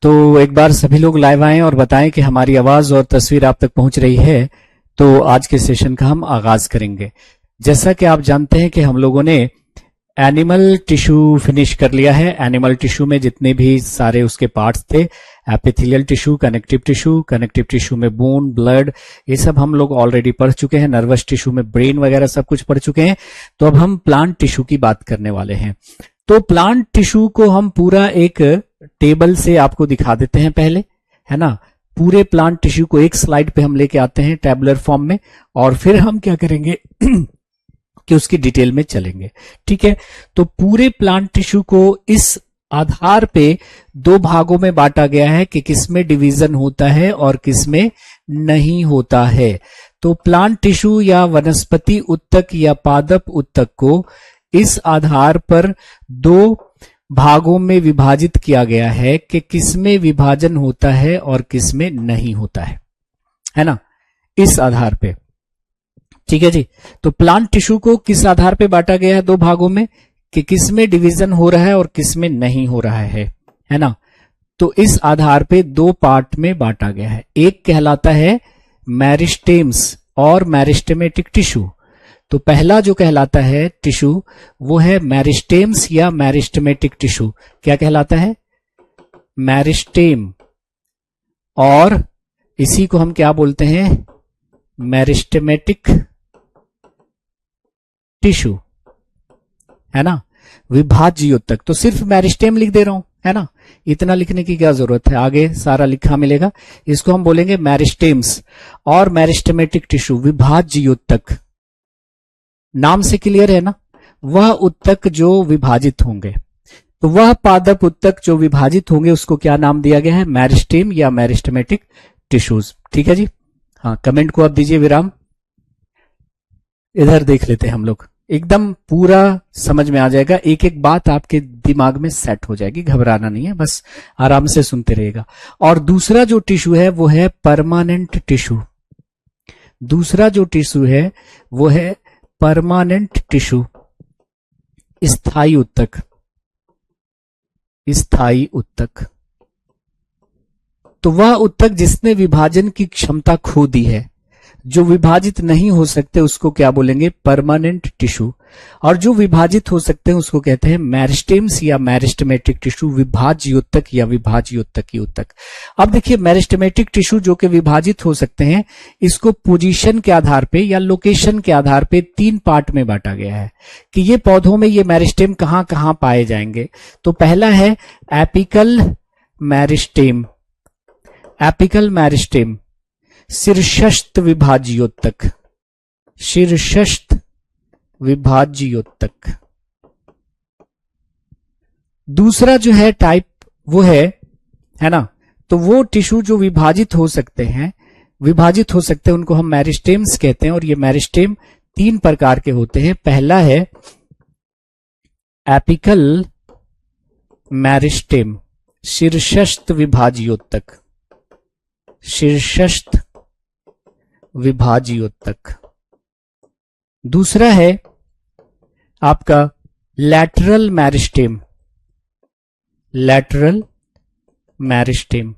तो एक बार सभी लोग लाइव आएं और बताएं कि हमारी आवाज और तस्वीर आप तक पहुंच रही है। तो आज के सेशन का हम आगाज करेंगे। जैसा कि आप जानते हैं कि हम लोगों ने एनिमल टिश्यू फिनिश कर लिया है। एनिमल टिश्यू में जितने भी सारे उसके पार्ट्स थे, एपिथेलियल टिश्यू, कनेक्टिव टिश्यू में बोन, ब्लड, ये सब हम लोग ऑलरेडी पढ़ चुके हैं। नर्वस टिश्यू में ब्रेन वगैरह सब कुछ पढ़ चुके हैं। तो अब हम प्लांट टिश्यू की बात करने वाले हैं। तो प्लांट टिश्यू को हम पूरा एक टेबल से आपको दिखा देते हैं पहले, है ना। पूरे प्लांट टिश्यू को एक स्लाइड पे हम लेके आते हैं टेबुलर फॉर्म में, और फिर हम क्या करेंगे कि उसकी डिटेल में चलेंगे। ठीक है, तो पूरे प्लांट टिश्यू को इस आधार पे दो भागों में बांटा गया है कि किसमें डिवीजन होता है और किसमें नहीं होता है। तो प्लांट टिश्यू या वनस्पति उत्तक या पादप उत्तक को इस आधार पर दो भागों में विभाजित किया गया है कि किसमें विभाजन होता है और किसमें नहीं होता है ना, इस आधार पे। ठीक है जी। तो प्लांट टिश्यू को किस आधार पे बांटा गया है दो भागों में, कि किसमें डिवीजन हो रहा है और किसमें नहीं हो रहा है ना। तो इस आधार पे दो पार्ट में बांटा गया है। एक कहलाता है मेरिस्टेम्स और मेरिस्टेमेटिक टिश्यू। तो पहला जो कहलाता है टिश्यू वो है मेरिस्टेम्स या मेरिस्टेमेटिक टिश्यू। क्या कहलाता है? मेरिस्टेम। और इसी को हम क्या बोलते हैं? मेरिस्टेमेटिक टिश्यू, है ना। विभाज्योतक। तो सिर्फ मेरिस्टेम लिख दे रहा हूं, है ना। इतना लिखने की क्या जरूरत है, आगे सारा लिखा मिलेगा। इसको हम बोलेंगे मेरिस्टेम्स और मेरिस्टेमेटिक टिश्यू, विभाज्योतक। नाम से क्लियर है ना। वह उत्तक जो विभाजित होंगे, तो वह पादप उत्तक जो विभाजित होंगे उसको क्या नाम दिया गया है? मेरिस्टेम या मेरिस्टेमेटिक टिश्यूज। ठीक है जी। हाँ, कमेंट को आप दीजिए विराम। इधर देख लेते हैं हम लोग, एकदम पूरा समझ में आ जाएगा। एक एक बात आपके दिमाग में सेट हो जाएगी, घबराना नहीं है, बस आराम से सुनते रहिएगा। और दूसरा जो टिश्यू है वो है परमानेंट टिश्यू। दूसरा जो टिश्यू है वो है परमानेंट टिश्यू, स्थायी उत्तक। स्थायी उत्तक तो वह उत्तक जिसने विभाजन की क्षमता खो दी है, जो विभाजित नहीं हो सकते उसको क्या बोलेंगे? Permanent tissue. और जो विभाजित हो सकते हैं उसको कहते हैं मेरिस्टेम्स या मेरिस्टेमेटिक टिश्यू, विभाज्योतक या विभाज्योतकी उत्तक। अब देखिए, मेरिस्टेमेटिक टिश्यू जो कि विभाजित हो सकते हैं, इसको पोजीशन के आधार पे या लोकेशन के आधार पे तीन पार्ट में बांटा गया है कि ये पौधों में ये मेरिस्टेम कहां कहां पाए जाएंगे। तो पहला है एपिकल मेरिस्टेम। एपिकल मेरिस्टेम शीर्षस्थ विभाज्योतक। शीर्षस्थ विभाज्योतक। दूसरा जो है टाइप वो है ना। तो वो टिश्यू जो विभाजित हो सकते हैं उनको हम मेरिस्टेम्स कहते हैं। और ये मेरिस्टेम तीन प्रकार के होते हैं। पहला है एपिकल मेरिस्टेम, शीर्षस्थ विभाज्योतक। शीर्षस्थ विभाज्योतक। दूसरा है आपका लैटरल मेरिस्टेम। लैटरल मेरिस्टेम,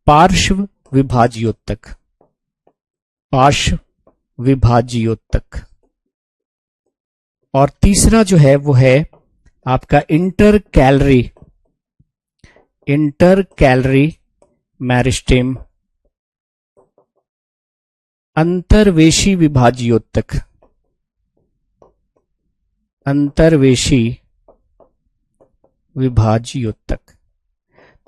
पार्श्व विभाज्योतक। पार्श्व विभाज्योतक। और तीसरा जो है वो है आपका इंटरकैलरी। इंटरकैलरी मेरिस्टेम, अंतर्वेशी विभाज्योतक। अंतर्वेशी विभाज्योतक।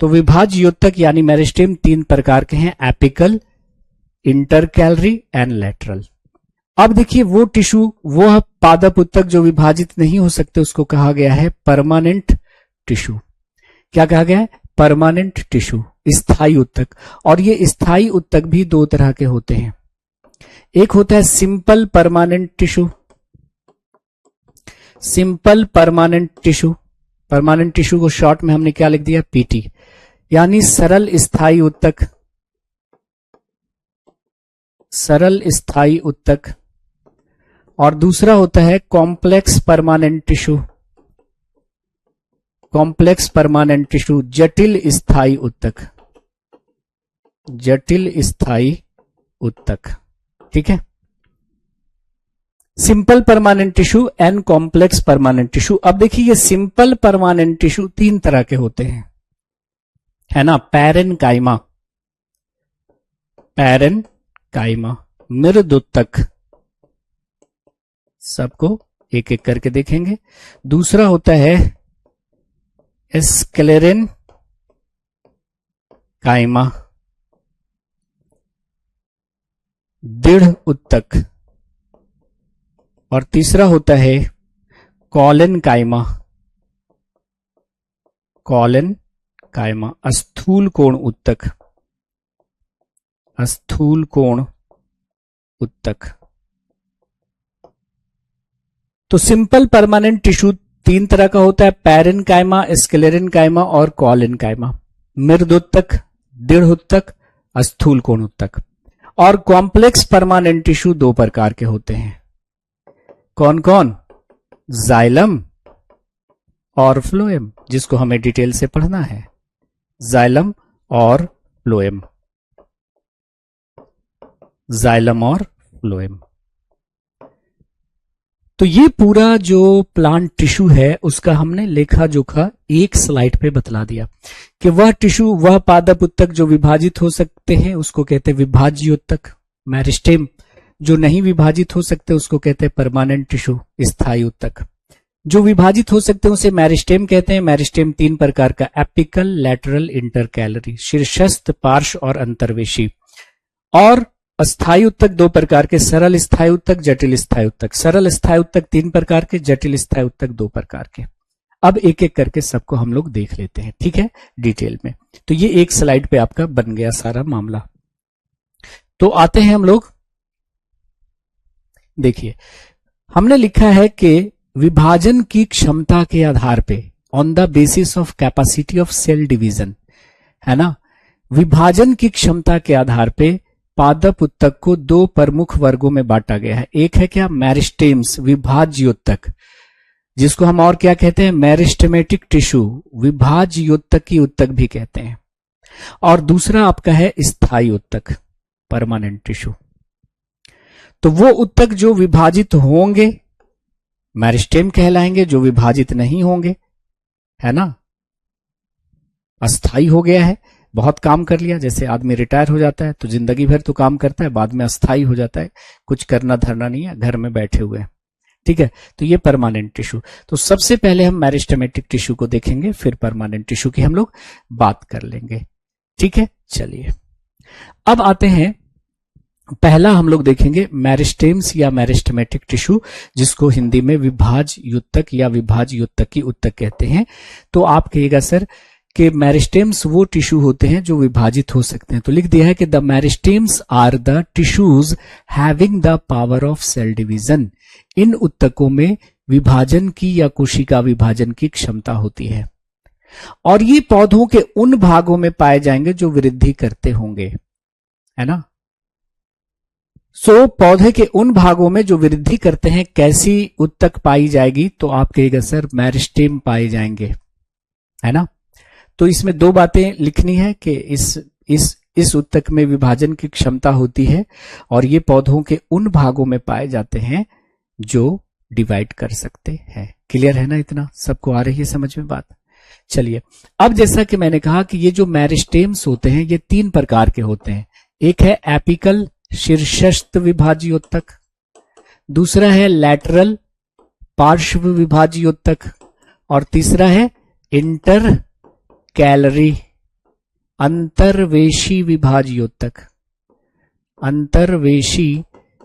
तो विभाज्योतक यानी मेरिस्टेम तीन प्रकार के हैं, एपिकल, इंटरकैलरी एंड लैटरल। अब देखिए, वो टिश्यू, वो पादप उत्तक जो विभाजित नहीं हो सकते उसको कहा गया है परमानेंट टिश्यू। क्या कहा गया है? परमानेंट टिश्यू, स्थायी उत्तक। और ये स्थायी उत्तक भी दो तरह के होते हैं। एक होता है simple permanent tissue. Simple permanent tissue. Permanent tissue को शॉर्ट में हमने क्या लिख दिया? पीटी, यानी सरल स्थायी उत्तक। सरल स्थायी उत्तक। और दूसरा होता है complex permanent tissue. Complex permanent tissue, जटिल स्थायी उत्तक, जटिल स्थायी उत्तक, ठीक है। Simple permanent tissue and complex permanent tissue. अब देखिए ये सिंपल परमानेंट टिश्यू तीन तरह के होते हैं, है ना, पैरेनकाइमा, पैरेनकाइमा, मृद उत्तक, सबको एक एक करके देखेंगे। दूसरा होता है स्क्लेरेन काइमा, दृढ़ उत्तक, और तीसरा होता है कॉलन काइमा, कॉलन काइमा, स्थूल कोण उत्तक, स्थूल कोण उत्तक। तो सिंपल परमानेंट टिश्यू तीन तरह का होता है, पैरेनकाइमा, स्क्लेरेनकाइमा और कॉलेनकाइमा। मृद उत्तक, दृढ़ उत्तक, स्थूल कोण उत्तक। और कॉम्प्लेक्स परमानेंट टिश्यू दो प्रकार के होते हैं, कौन कौन? जाइलम और फ्लोएम, जिसको हमें डिटेल से पढ़ना है, जाइलम और फ्लोएम, जाइलम और फ्लोएम। तो ये पूरा जो प्लांट टिश्यू है उसका हमने लेखा जोखा एक स्लाइड पे बतला दिया कि वह टिश्यू, वह पादप उत्तक जो विभाजित हो सकते हैं उसको कहते हैं विभाज्य उत्तक, मेरिस्टेम जो नहीं विभाजित हो सकते उसको कहते हैं परमानेंट टिश्यू, स्थायी उत्तक। जो विभाजित हो सकते हैं उसे मेरिस्टेम कहते हैं। मेरिस्टेम तीन प्रकार का, एपिकल, लैटरल, इंटरकैलरी, शीर्षस्थ, पार्श्व और अंतर्वेशी। और अस्थायी उत्तक दो प्रकार के, सरल स्थायी उत्तक, जटिल स्थायी उत्तक। सरल स्थायी उत्तक तीन प्रकार के, जटिल स्थायी उत्तक दो प्रकार के। अब एक एक करके सबको हम लोग देख लेते हैं, ठीक है, डिटेल में। तो ये एक स्लाइड पे आपका बन गया सारा मामला। तो आते हैं हम लोग, देखिए हमने लिखा है कि विभाजन की क्षमता के आधार पे, on the basis of capacity of cell division, है ना, विभाजन की क्षमता के आधार पे पादप उत्तक को दो प्रमुख वर्गों में बांटा गया है। एक है क्या, मेरिस्टेम्स, विभाज्योत्तक, जिसको हम और क्या कहते हैं, मेरिस्टेमेटिक टिश्यू, विभाज्योत्तकी उत्तक भी कहते हैं। और दूसरा आपका है स्थायी उत्तक, परमानेंट टिश्यू। तो वो उत्तक जो विभाजित होंगे मेरिस्टेम कहलाएंगे, जो विभाजित नहीं होंगे, है ना, अस्थाई हो गया है, बहुत काम कर लिया, जैसे आदमी रिटायर हो जाता है तो जिंदगी भर तो काम करता है, बाद में अस्थाई हो जाता है, कुछ करना धरना नहीं है, घर में बैठे हुए हैं, ठीक है। तो ये परमानेंट टिश्यू। तो सबसे पहले हम मेरिस्टेमेटिक टिश्यू को देखेंगे, फिर परमानेंट टिश्यू की हम लोग बात कर लेंगे, ठीक है। चलिए अब आते हैं, पहला हम लोग देखेंगे मेरिस्टेम्स या मेरिस्टेमेटिक टिश्यू, जिसको हिंदी में विभाज्योत्तक या विभाज्योत्तकी उत्तक कहते हैं। तो आप कहिएगा सर कि मेरिस्टेम्स वो टिश्यू होते हैं जो विभाजित हो सकते हैं। तो लिख दिया है कि the meristems are the tissues having the power of cell division. इन उत्तकों में विभाजन की या कोशिका विभाजन की क्षमता होती है, और ये पौधों के उन भागों में पाए जाएंगे जो वृद्धि करते होंगे, है ना। पौधे के उन भागों में जो वृद्धि करते हैं कैसी उत्तक पाई जाएगी, तो आप कहिएगा सर मेरिस्टेम पाए जाएंगे, है ना। तो इसमें दो बातें लिखनी है कि इस उत्तक में विभाजन की क्षमता होती है, और ये पौधों के उन भागों में पाए जाते हैं जो डिवाइड कर सकते हैं। क्लियर है ना, इतना सबको आ रही है समझ में बात। चलिए अब जैसा कि मैंने कहा कि ये जो मेरिस्टेम्स होते हैं ये तीन प्रकार के होते हैं। एक है एपिकल, शीर्षस्थ विभाज्योत्तक, दूसरा है लैटरल, पार्श्व विभाज्योत्तक, और तीसरा है इंटर कैलरी, अंतर्वेशी विभाज्योत्तक, अंतर्वेशी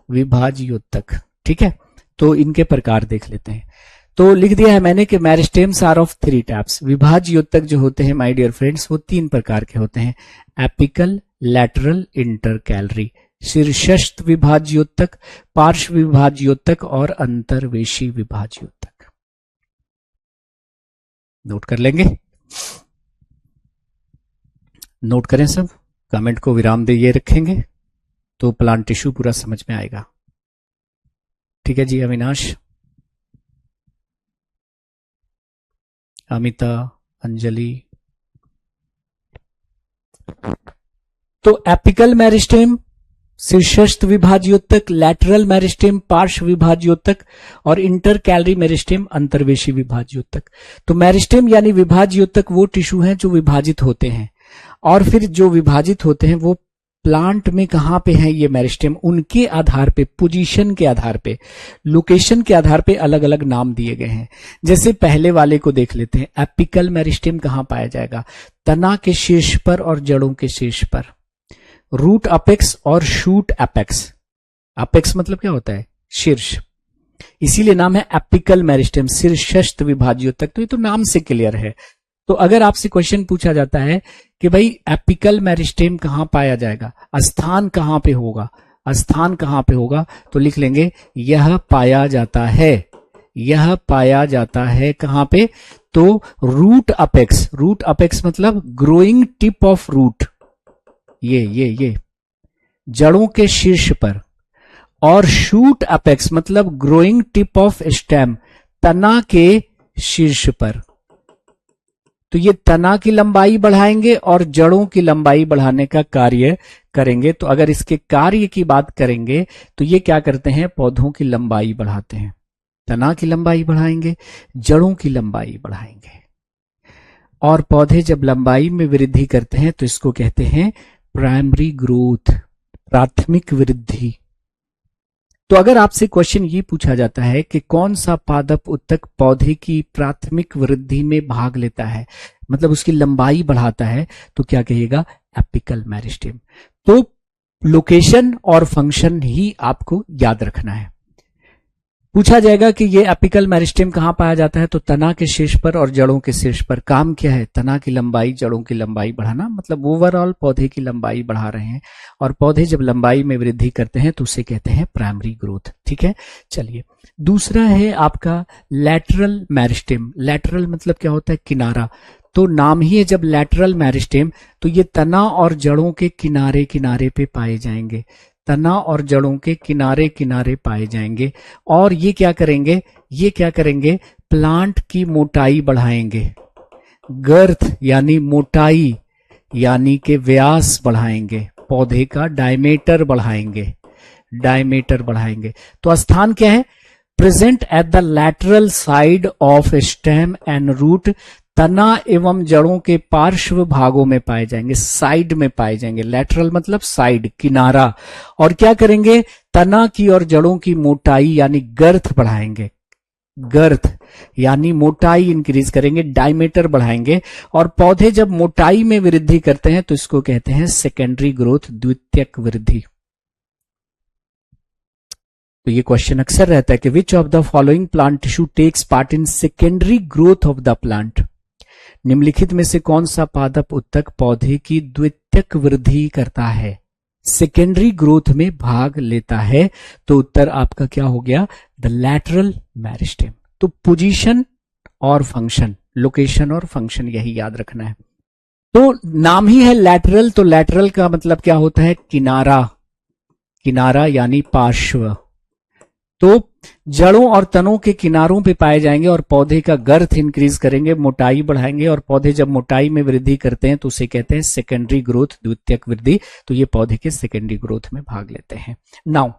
विभाज्योत्तक, ठीक है। तो इनके प्रकार देख लेते हैं। तो लिख दिया है मैंने कि meristems are of three types. विभाज्योत्तक जो होते हैं माय डियर फ्रेंड्स वो तीन प्रकार के होते हैं, एपिकल, लैटरल, इंटरकैलरी, शीर्षस्थ विभाज्योत्तक, पार्श्व विभाज्योत्तक और अंतर्वेशी विभाज्योत्तक। नोट कर लेंगे, नोट करें सब, कमेंट को विराम दे ये रखेंगे तो प्लांट टिश्यू पूरा समझ में आएगा, ठीक है जी। अविनाश, अमिता, अंजलि। तो एपिकल मेरिस्टेम शीर्षस्थ विभाज्योतक, लैटरल मेरिस्टेम पार्श्व विभाज्योतक और इंटर कैलरी मेरिस्टेम अंतर्वेशी विभाज्योतक। तो मेरिस्टेम यानी विभाज्योतक वो टिश्यू हैं जो विभाजित होते हैं, और फिर जो विभाजित होते हैं वो प्लांट में कहां पे है ये मेरिस्टेम, उनके आधार पे, पोजीशन के आधार पे, लोकेशन के आधार पे अलग अलग नाम दिए गए हैं। जैसे पहले वाले को देख लेते हैं, एपिकल मेरिस्टेम कहां पाया जाएगा, तना के शीर्ष पर और जड़ों के शीर्ष पर, रूट अपेक्स और शूट अपेक्स। अपेक्स मतलब क्या होता है, शीर्ष, इसीलिए नाम है एपिकल मेरिस्टेम, शीर्षस्थ विभाज्योतक। तो ये तो नाम से क्लियर है। तो अगर आपसे क्वेश्चन पूछा जाता है कि भाई एपिकल मेरिस्टेम कहां पाया जाएगा, स्थान कहां पे होगा, स्थान कहां पे होगा, तो लिख लेंगे यह पाया जाता है, यह पाया जाता है कहां पे, तो रूट अपेक्स। रूट अपेक्स मतलब ग्रोइंग टिप ऑफ रूट, ये जड़ों के शीर्ष पर, और शूट अपेक्स मतलब ग्रोइंग टिप ऑफ स्टेम, तना के शीर्ष पर। तो ये तना की लंबाई बढ़ाएंगे और जड़ों की लंबाई बढ़ाने का कार्य करेंगे। तो अगर इसके कार्य की बात करेंगे तो ये क्या करते हैं, पौधों की लंबाई बढ़ाते हैं, तना की लंबाई बढ़ाएंगे, जड़ों की लंबाई बढ़ाएंगे। और पौधे जब लंबाई में वृद्धि करते हैं तो इसको कहते हैं प्राइमरी ग्रोथ, प्राथमिक वृद्धि। तो अगर आपसे क्वेश्चन ये पूछा जाता है कि कौन सा पादप उत्तक पौधे की प्राथमिक वृद्धि में भाग लेता है, मतलब उसकी लंबाई बढ़ाता है, तो क्या कहिएगा, एपिकल मेरिस्टेम। तो लोकेशन और फंक्शन ही आपको याद रखना है। पूछा जाएगा कि ये एपिकल मेरिस्टेम कहां पाया जाता है, तो तना के शीर्ष पर और जड़ों के शीर्ष पर। काम क्या है, तना की लंबाई, जड़ों की लंबाई बढ़ाना, मतलब ओवरऑल पौधे की लंबाई बढ़ा रहे हैं। और पौधे जब लंबाई में वृद्धि करते हैं तो उसे कहते हैं प्राइमरी ग्रोथ। ठीक है, चलिए दूसरा है आपका लैटरल मेरिस्टेम। लैटरल मतलब क्या होता है, किनारा। तो नाम ही है जब लैटरल मेरिस्टेम, तो ये तना और जड़ों के किनारे किनारे पे पाए जाएंगे, तना और जड़ों के किनारे किनारे पाए जाएंगे। और ये क्या करेंगे, ये क्या करेंगे, प्लांट की मोटाई बढ़ाएंगे, गर्थ यानी मोटाई यानी कि व्यास बढ़ाएंगे, पौधे का डायमीटर बढ़ाएंगे, डायमीटर बढ़ाएंगे। तो स्थान क्या है, present at the lateral side of stem and root, तना एवं जड़ों के पार्श्व भागों में पाए जाएंगे, साइड में पाए जाएंगे। लैटरल मतलब साइड, किनारा। और क्या करेंगे, तना की और जड़ों की मोटाई यानी गर्थ बढ़ाएंगे, गर्थ यानी मोटाई इंक्रीज करेंगे, डायमीटर बढ़ाएंगे। और पौधे जब मोटाई में वृद्धि करते हैं तो इसको कहते हैं सेकेंडरी ग्रोथ, द्वितीयक वृद्धि। तो ये क्वेश्चन अक्सर रहता है कि which of the following plant tissue takes part in secondary growth of the plant. निम्नलिखित में से कौन सा पादप उत्तक पौधे की द्वितीयक वृद्धि करता है, सेकेंडरी ग्रोथ में भाग लेता है। तो उत्तर आपका क्या हो गया, द लैटरल मेरिस्टेम। तो पोजीशन और फंक्शन, लोकेशन और फंक्शन, यही याद रखना है। तो नाम ही है लैटरल, तो लैटरल का मतलब क्या होता है, किनारा, किनारा यानी पार्श्व। तो जड़ों और तनों के किनारों पे पाए जाएंगे और पौधे का गर्थ इंक्रीज करेंगे, मोटाई बढ़ाएंगे। और पौधे जब मोटाई में वृद्धि करते हैं तो उसे कहते हैं सेकेंडरी ग्रोथ, द्वितीयक वृद्धि। तो ये पौधे के सेकेंडरी ग्रोथ में भाग लेते हैं। नाउ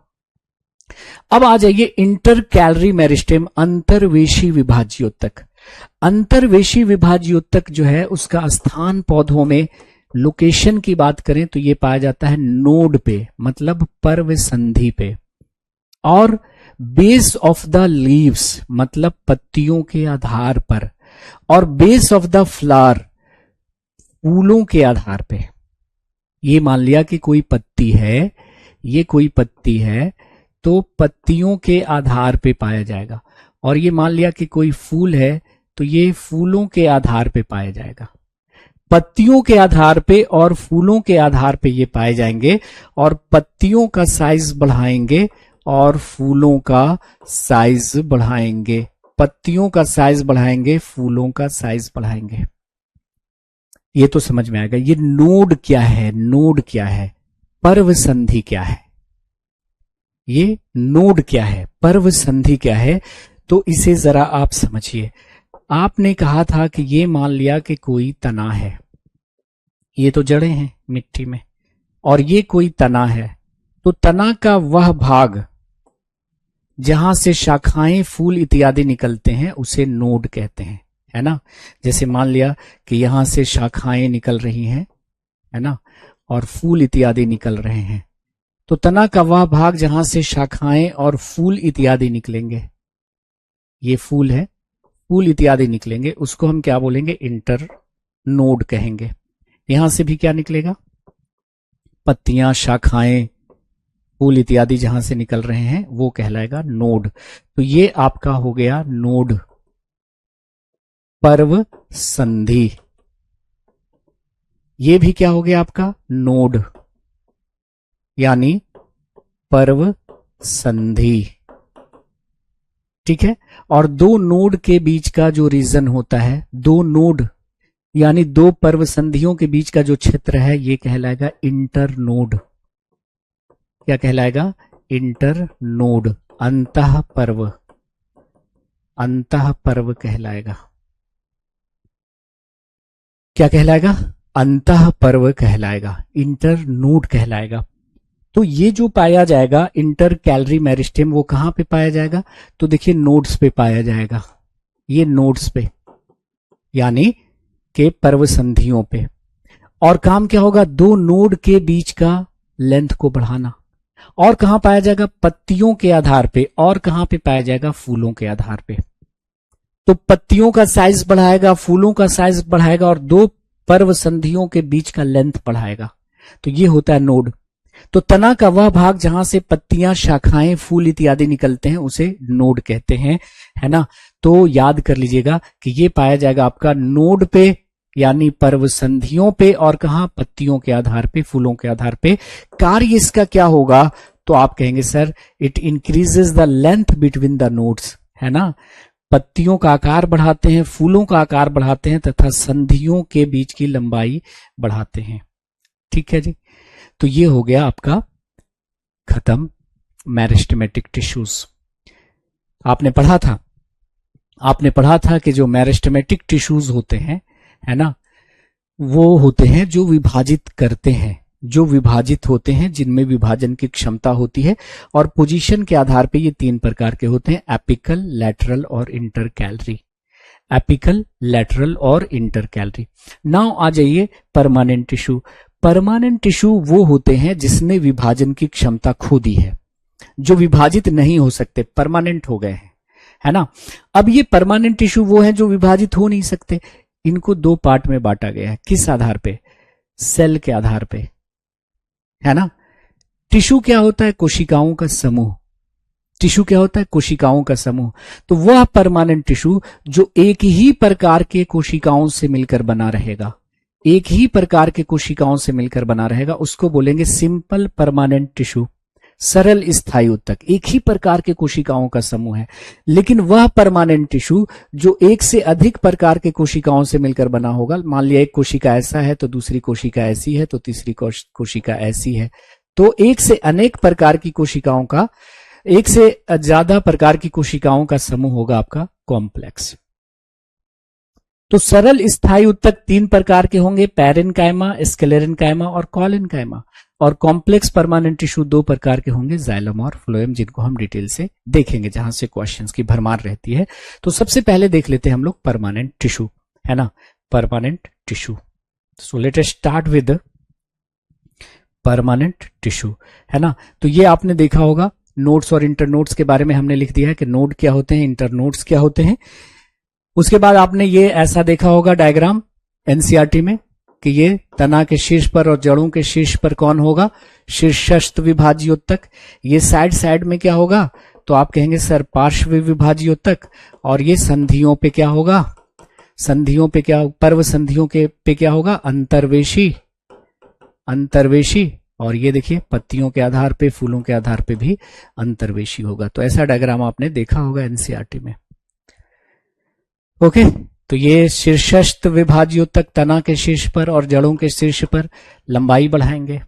अब आ जाइए इंटर कैलरी मेरिस्टेम, अंतर्वेशी विभाज्योतक। अंतर्वेशी विभाज्योतक जो है उसका स्थान पौधों में, लोकेशन की बात करें तो ये पाया जाता है नोड पे, मतलब पर्व संधि पे, और बेस ऑफ द लीव्स मतलब पत्तियों के आधार पर, और बेस ऑफ द फ्लावर फूलों के आधार पे। ये मान लिया कि कोई पत्ती है, ये कोई पत्ती है तो पत्तियों के आधार पे पाया जाएगा। और ये मान लिया कि कोई फूल है तो ये फूलों के आधार पे पाया जाएगा। पत्तियों के आधार पे और फूलों के आधार पे ये पाए जाएंगे, और पत्तियों का साइज बढ़ाएंगे और फूलों का साइज बढ़ाएंगे, पत्तियों का साइज बढ़ाएंगे, फूलों का साइज बढ़ाएंगे। ये तो समझ में आएगा। ये नोड क्या है, नोड क्या है, पर्व संधि क्या है, ये नोड क्या है, पर्व संधि क्या है, तो इसे जरा आप समझिए। आपने कहा था कि ये मान लिया कि कोई तना है, ये तो जड़ें हैं मिट्टी में, और ये कोई तना है, तो तना का वह भाग जहां से शाखाएं फूल इत्यादि निकलते हैं उसे नोड कहते हैं, है ना। जैसे मान लिया कि यहां से शाखाएं निकल रही हैं, है ना, और फूल इत्यादि निकल रहे हैं, तो तना का वह भाग जहां से शाखाएं और फूल इत्यादि निकलेंगे, ये फूल है, फूल इत्यादि निकलेंगे, उसको हम क्या बोलेंगे, इंटर नोड कहेंगे। यहां से भी क्या निकलेगा, पत्तियां, शाखाएं, फूल इत्यादि जहां से निकल रहे हैं वो कहलाएगा नोड। तो ये आपका हो गया नोड, पर्व संधि। ये भी क्या हो गया आपका, नोड, यानी पर्व संधि। ठीक है। और दो नोड के बीच का जो रीजन होता है, दो नोड यानी दो पर्व संधियों के बीच का जो क्षेत्र है, ये कहलाएगा इंटर नोड। क्या कहलाएगा, इंटर नोड, अंतः पर्व, अंतः पर्व कहलाएगा। क्या कहलाएगा, अंतः पर्व कहलाएगा, इंटर नोड कहलाएगा। तो ये जो पाया जाएगा इंटर कैलरी मेरिस्टेम, वो कहां पे पाया जाएगा, तो देखिए नोड्स पे पाया जाएगा, ये नोड्स पे यानी के पर्व संधियों पे। और काम क्या होगा, दो नोड के बीच का लेंथ को बढ़ाना। और कहां पाया जाएगा, पत्तियों के आधार पे। और कहां पे पाया जाएगा, फूलों के आधार पे। तो पत्तियों का साइज बढ़ाएगा, फूलों का साइज बढ़ाएगा, और दो पर्व संधियों के बीच का लेंथ बढ़ाएगा। तो ये होता है नोड। तो तना का वह भाग जहां से पत्तियां, शाखाएं, फूल इत्यादि निकलते हैं उसे नोड कहते हैं, है ना। तो याद कर लीजिएगा कि ये पाया जाएगा आपका नोड पे यानी पर्व संधियों पे, और कहां, पत्तियों के आधार पे, फूलों के आधार पे। कार्य इसका क्या होगा, तो आप कहेंगे sir it increases the length between the nodes, है ना। पत्तियों का आकार बढ़ाते हैं, फूलों का आकार बढ़ाते हैं, तथा संधियों के बीच की लंबाई बढ़ाते हैं। ठीक है जी। तो ये हो गया आपका खत्म मेरिस्टेमेटिक टिश्यूज। आपने पढ़ा था कि जो मेरिस्टेमेटिक टिश्यूज होते हैं, है ना, वो होते हैं जो विभाजित करते हैं, जो विभाजित होते हैं, जिनमें विभाजन की क्षमता होती है। और पोजीशन के आधार पे ये तीन प्रकार के होते हैं, एपिकल, लैटरल और इंटरकैलरी। एपिकल, लैटरल और इंटरकैलरी। नाउ आ जाइए परमानेंट टिश्यू। परमानेंट टिश्यू वो होते हैं जिसने विभाजन की क्षमता खो दी है, जो विभाजित नहीं हो सकते, परमानेंट हो गए हैं, है ना। अब ये परमानेंट टिश्यू वो हैं जो विभाजित हो नहीं सकते। इनको दो पार्ट में बांटा गया है, किस आधार पे, सेल के आधार पे, है ना। टिश्यू क्या होता है, कोशिकाओं का समूह। टिश्यू क्या होता है, कोशिकाओं का समूह। तो वह परमानेंट टिश्यू जो एक ही प्रकार के कोशिकाओं से मिलकर बना रहेगा, एक ही प्रकार के कोशिकाओं से मिलकर बना रहेगा, उसको बोलेंगे सिंपल परमानेंट टिश्यू। सरल स्थायी उत्तक, एक ही प्रकार के कोशिकाओं का समूह है। लेकिन वह परमानेंट टिश्यू जो एक से अधिक प्रकार के कोशिकाओं से मिलकर बना होगा, मान लिया एक कोशिका ऐसा है, तो दूसरी कोशिका ऐसी है, तो तीसरी कोशिका ऐसी है, तो एक से अनेक प्रकार की कोशिकाओं का, एक से ज्यादा प्रकार की कोशिकाओं का समूह होगा आपका कॉम्प्लेक्स। तो सरल स्थायी उत्तक तीन प्रकार के होंगे, पैरेन्काइमा, स्क्लेरेन्काइमा और कॉलेन्काइमा। और कॉम्प्लेक्स परमानेंट टिश्यू दो प्रकार के होंगे, जाइलम और फ्लोएम, जिनको हम डिटेल से देखेंगे जहां से क्वेश्चंस की भरमार रहती है। तो सबसे पहले देख लेते हैं हम लोग परमानेंट टिश्यू, है ना, permanent tissue. So let us start with permanent tissue, है ना। तो ये आपने देखा होगा, नोड्स और इंटरनोड्स के बारे में हमने लिख दिया है कि नोड क्या होते हैं, इंटरनोड्स क्या होते हैं। उसके बाद आपने ये ऐसा देखा होगा डायग्राम एनसीईआरटी में कि ये तना के शीर्ष पर और जड़ों के शीर्ष पर कौन होगा, शीर्षस्थ विभाज्योतक। ये साइड साइड में क्या होगा, तो आप कहेंगे सर पार्श्व विभाज्योतक। और ये संधियों पे क्या होगा, संधियों पे क्या, पर्व संधियों के पे क्या होगा, अंतर्वेशी, अंतर्वेशी। और ये देखिए पत्तियों के आधार पे, फूलों के आधार पे भी अंतर्वेशी होगा। तो ऐसा डायग्राम आपने देखा होगा एनसीईआरटी में। ओके, तो ये शीर्षस्थ विभाज्योतक तना के शीर्ष पर और जड़ों के शीर्ष पर लंबाई बढ़ाएंगे।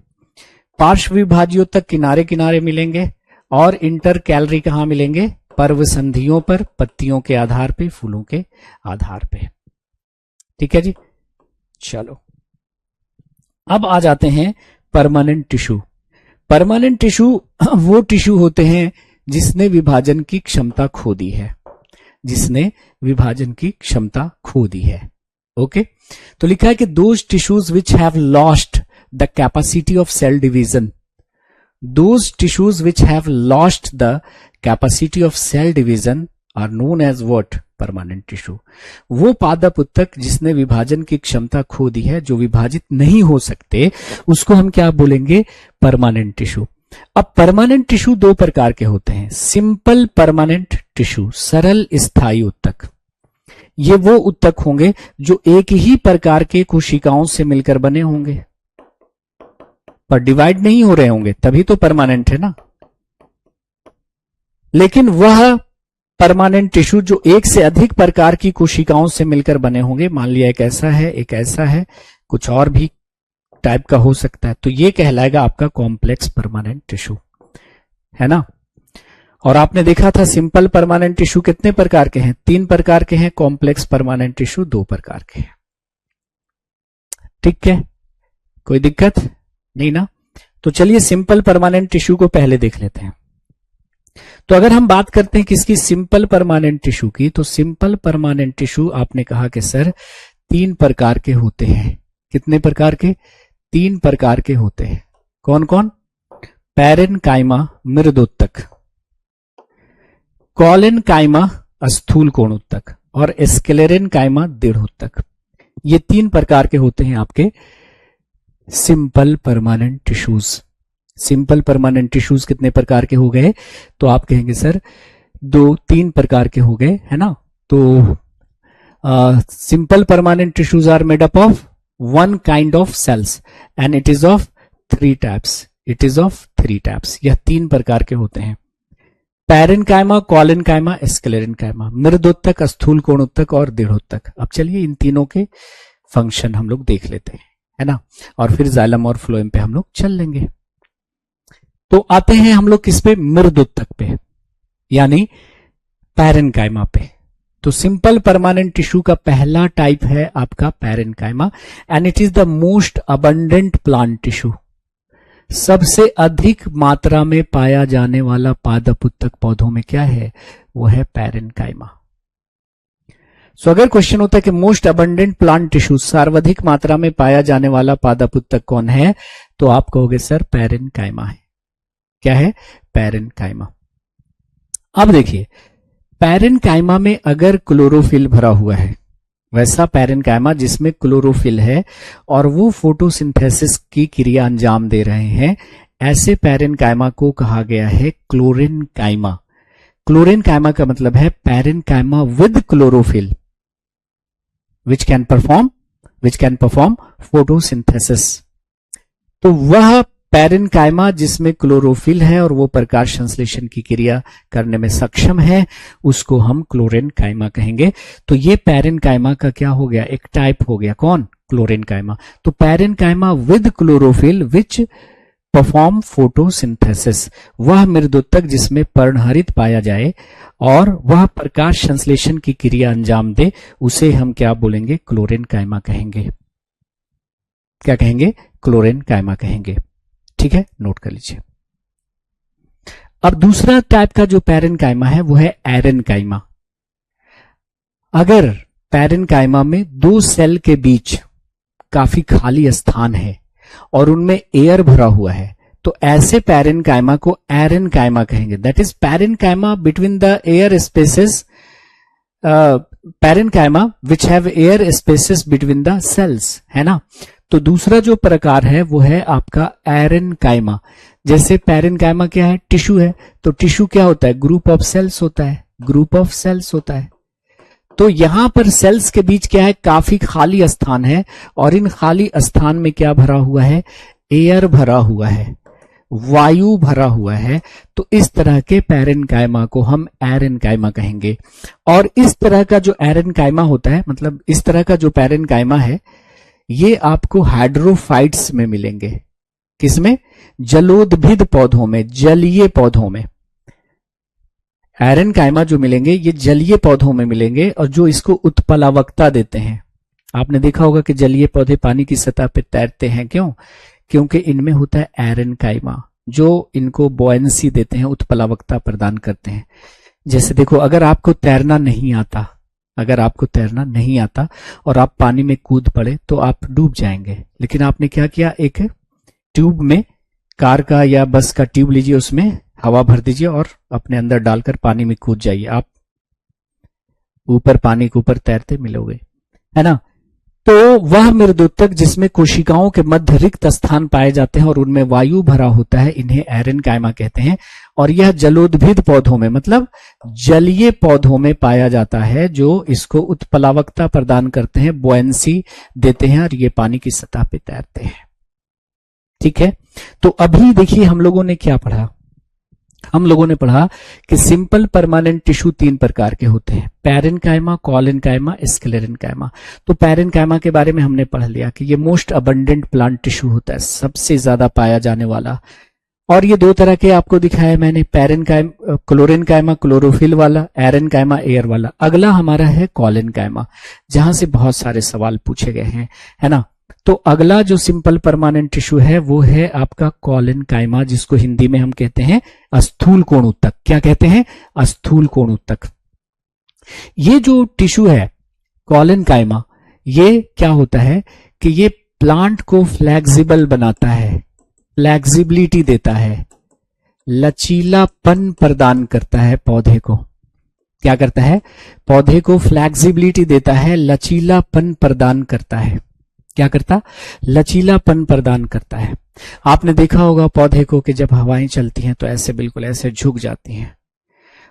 पार्श्व विभाज्योतक किनारे किनारे मिलेंगे, और इंटर कैलरी कहां मिलेंगे, पर्व संधियों पर, पत्तियों के आधार पे, फूलों के आधार पे। ठीक है जी, चलो अब आ जाते हैं परमानेंट टिश्यू। परमानेंट टिश्यू वो टिश्यू होते हैं जिसने विभाजन की क्षमता खो दी है, जिसने विभाजन की क्षमता खो दी है। ओके, तो लिखा है कि those tissues which have lost the capacity of cell division, those tissues which have lost the capacity of cell division are known as what, permanent tissue. वो पादप उत्तक जिसने विभाजन की क्षमता खो दी है, जो विभाजित नहीं हो सकते, उसको हम क्या बोलेंगे, परमानेंट टिश्यू। अब परमानेंट टिश्यू दो प्रकार के होते हैं, सिंपल परमानेंट टिश्यू, सरल स्थायी उत्तक। ये वो उत्तक होंगे जो एक ही प्रकार के कोशिकाओं से मिलकर बने होंगे पर डिवाइड नहीं हो रहे होंगे, तभी तो परमानेंट है ना। लेकिन वह परमानेंट टिश्यू जो एक से अधिक प्रकार की कोशिकाओं से मिलकर बने होंगे, मान लिया एक ऐसा है, एक ऐसा है, कुछ और भी टाइप का हो सकता है, तो ये कहलाएगा आपका कॉम्प्लेक्स परमानेंट टिश्यू, है ना। और आपने देखा था सिंपल परमानेंट टिश्यू कितने प्रकार के हैं, 3 प्रकार के हैं, कॉम्प्लेक्स परमानेंट टिश्यू 2 प्रकार के हैं। ठीक है, कोई दिक्कत नहीं ना। तो चलिए सिंपल परमानेंट टिश्यू को पहले देख लेते हैं। तो अगर हम बात करते हैं किसकी, सिंपल परमानेंट टिश्यू की, तो सिंपल परमानेंट टिश्यू आपने कहा कि सर 3 प्रकार के होते हैं। कितने प्रकार के, 3 प्रकार के होते हैं। कौन कौन, पैरेनकाइमा मृदोत्तक, कॉलेनकाइमा स्थूल कोणोत्तक और स्क्लेरेनकाइमा दृढ़ोत्तक। ये 3 प्रकार के होते हैं आपके simple permanent tissues. Simple permanent tissues कितने प्रकार के हो गए, तो आप कहेंगे सर 2-3 प्रकार के हो गए, है ना। तो simple permanent tissues are made up of 1 kind of cells and it is of 3 types, it is of 3 types. यह 3 प्रकार के होते हैं, पैरेनकाइमा, कॉलेनकाइमा, स्क्लेरेनकाइमा, मृदोत्तक, स्थूल कोणोत्तक और दृढ़ोत्तक। अब चलिए इन तीनों के फंक्शन हम लोग देख लेते हैं, है ना, और फिर जाइलम और फ्लोएम पे हम लोग चल लेंगे। तो आते हैं हम लोग किस पे, मृदोत्तक पे, यानी पैरेनकाइमा पे। तो सिंपल परमानेंट टिश्यू का पहला टाइप है आपका parenchyma and it is the most abundant plant tissue. सबसे अधिक मात्रा में पाया जाने वाला पादप उत्तक पौधों में क्या है, वो है पैरेनकाइमा। सो अगर क्वेश्चन होता है कि मोस्ट अबंडेंट प्लांट टिश्यू, सर्वाधिक मात्रा में पाया जाने वाला पादप उत्तक कौन है, तो आप कहोगे सर पैरेनकाइमा है। क्या है, पैरेनकाइमा। अब देखिए पैरेनकाइमा में अगर क्लोरोफिल भरा हुआ है, वैसा पैरेनकाइमा जिसमें क्लोरोफिल है और वो फोटोसिंथेसिस की क्रिया अंजाम दे रहे हैं, ऐसे पैरेनकाइमा को कहा गया है क्लोरेनकाइमा। क्लोरेनकाइमा का मतलब है parenchyma with chlorophyll which can perform photosynthesis। तो वह पैरेनकाइमा जिसमें क्लोरोफिल है और वो प्रकाश संश्लेषण की क्रिया करने में सक्षम है, उसको हम क्लोरेनकाइमा कहेंगे। तो ये पैरेनकाइमा का क्या हो गया, एक टाइप हो गया, कौन, क्लोरेनकाइमा। तो parenchyma with chlorophyll which perform photosynthesis, वह मृदोत्तक जिसमें पर्णहरित पाया जाए और वह प्रकाश संश्लेषण की क्रिया अंजाम दे, उसे हम क्या बोलेंगे, क्लोरेनकाइमा कहेंगे। क्या कहेंगे, क्लोरेनकाइमा कहेंगे। ठीक है, नोट कर लीजिए। अब दूसरा टाइप का जो पैरेनकाइमा है वो है एरेनकाइमा। अगर पैरेनकाइमा में 2 सेल के बीच काफी खाली स्थान है और उनमें एयर भरा हुआ है, तो ऐसे पैरेनकाइमा को एरेनकाइमा कहेंगे। That is parenchyma between the air spaces, parenchyma which have air spaces between the cells, है ना। तो दूसरा जो प्रकार है वो है आपका एरेनकाइमा। जैसे पैरेनकाइमा क्या है, टिश्यू है, तो टिश्यू क्या होता है, ग्रुप ऑफ सेल्स होता है, ग्रुप ऑफ सेल्स होता है। तो यहां पर सेल्स के बीच क्या है, काफी खाली स्थान है और इन खाली स्थान में क्या भरा हुआ है, एयर भरा हुआ है, वायु भरा हुआ है। तो इस तरह के पैरेनकाइमा को हम एरेनकाइमा कहेंगे। और इस तरह का जो एरेनकाइमा होता है, मतलब इस तरह का जो पैरेनकाइमा है, ये आपको हाइड्रोफाइट्स में मिलेंगे। किसमें, जलोद्भिद पौधों में, जलीय पौधों में। आयरन कायमा जो मिलेंगे ये जलीय पौधों में मिलेंगे और जो इसको उत्प्लावकता देते हैं। आपने देखा होगा कि जलीय पौधे पानी की सतह पर तैरते हैं, क्यों? क्योंकि इनमें होता है आयरन कायमा जो इनको बॉयंसी देते हैं, उत्प्लावकता प्रदान करते हैं। जैसे देखो, अगर आपको तैरना नहीं आता, अगर आपको तैरना नहीं आता और आप पानी में कूद पड़े तो आप डूब जाएंगे। लेकिन आपने क्या किया, एक ट्यूब में, कार का या बस का ट्यूब लीजिए, उसमें हवा भर दीजिए और अपने अंदर डालकर पानी में कूद जाइए, आप ऊपर पानी के ऊपर तैरते मिलोगे, है ना। तो वह मृदुतक जिसमें कोशिकाओं के मध्य रिक्त स्थान पाए जाते हैं और उनमें वायु भरा होता है, इन्हें आयरन कायमा कहते हैं। और यह जलोद्भिद पौधों में, मतलब जलीय पौधों में पाया जाता है, जो इसको उत्प्लावकता प्रदान करते हैं, बॉयंसी देते हैं और ये पानी की सतह पे तैरते हैं। ठीक है, तो अभी देखिए हम लोगों ने क्या पढ़ा। हम लोगों ने पढ़ा कि सिंपल परमानेंट टिश्यू 3 प्रकार के होते हैं, पैरेन्काइमा, कोलेन्काइमा, स्क्लेरेन्काइमा। तो पैरेन्काइमा के बारे में हमने पढ़ लिया कि ये मोस्ट अबंडेंट प्लांट टिश्यू होता है, सबसे ज्यादा पाया जाने वाला। और ये 2 तरह के आपको दिखाया मैंने, पैरेन्काइमा, क्लोरेन्काइमा क्लोरोफिल वाला, एरेन्काइमा एयर वाला। अगला हमारा है कोलेन्काइमा, जहां से बहुत सारे सवाल पूछे गए हैं, है ना। तो अगला जो सिंपल परमानेंट टिश्यू है वो है आपका कोलेन्काइमा, जिसको हिंदी में हम कहते हैं अस्थूल कोण उत्तक। क्या कहते हैं? अस्थूल कोण उत्तक। ये जो टिश्यू है कोलेन्काइमा, ये क्या होता है कि ये प्लांट को फ्लेक्सिबल बनाता है, फ्लेक्सिबिलिटी देता है, लचीलापन प्रदान करता है पौधे को। क्या करता है? पौधे को फ्लेक्सिबिलिटी देता है, लचीलापन प्रदान करता है। क्या करता? लचीलापन प्रदान करता है। आपने देखा होगा पौधे को कि जब हवाएं चलती हैं तो ऐसे बिल्कुल ऐसे झुक जाती हैं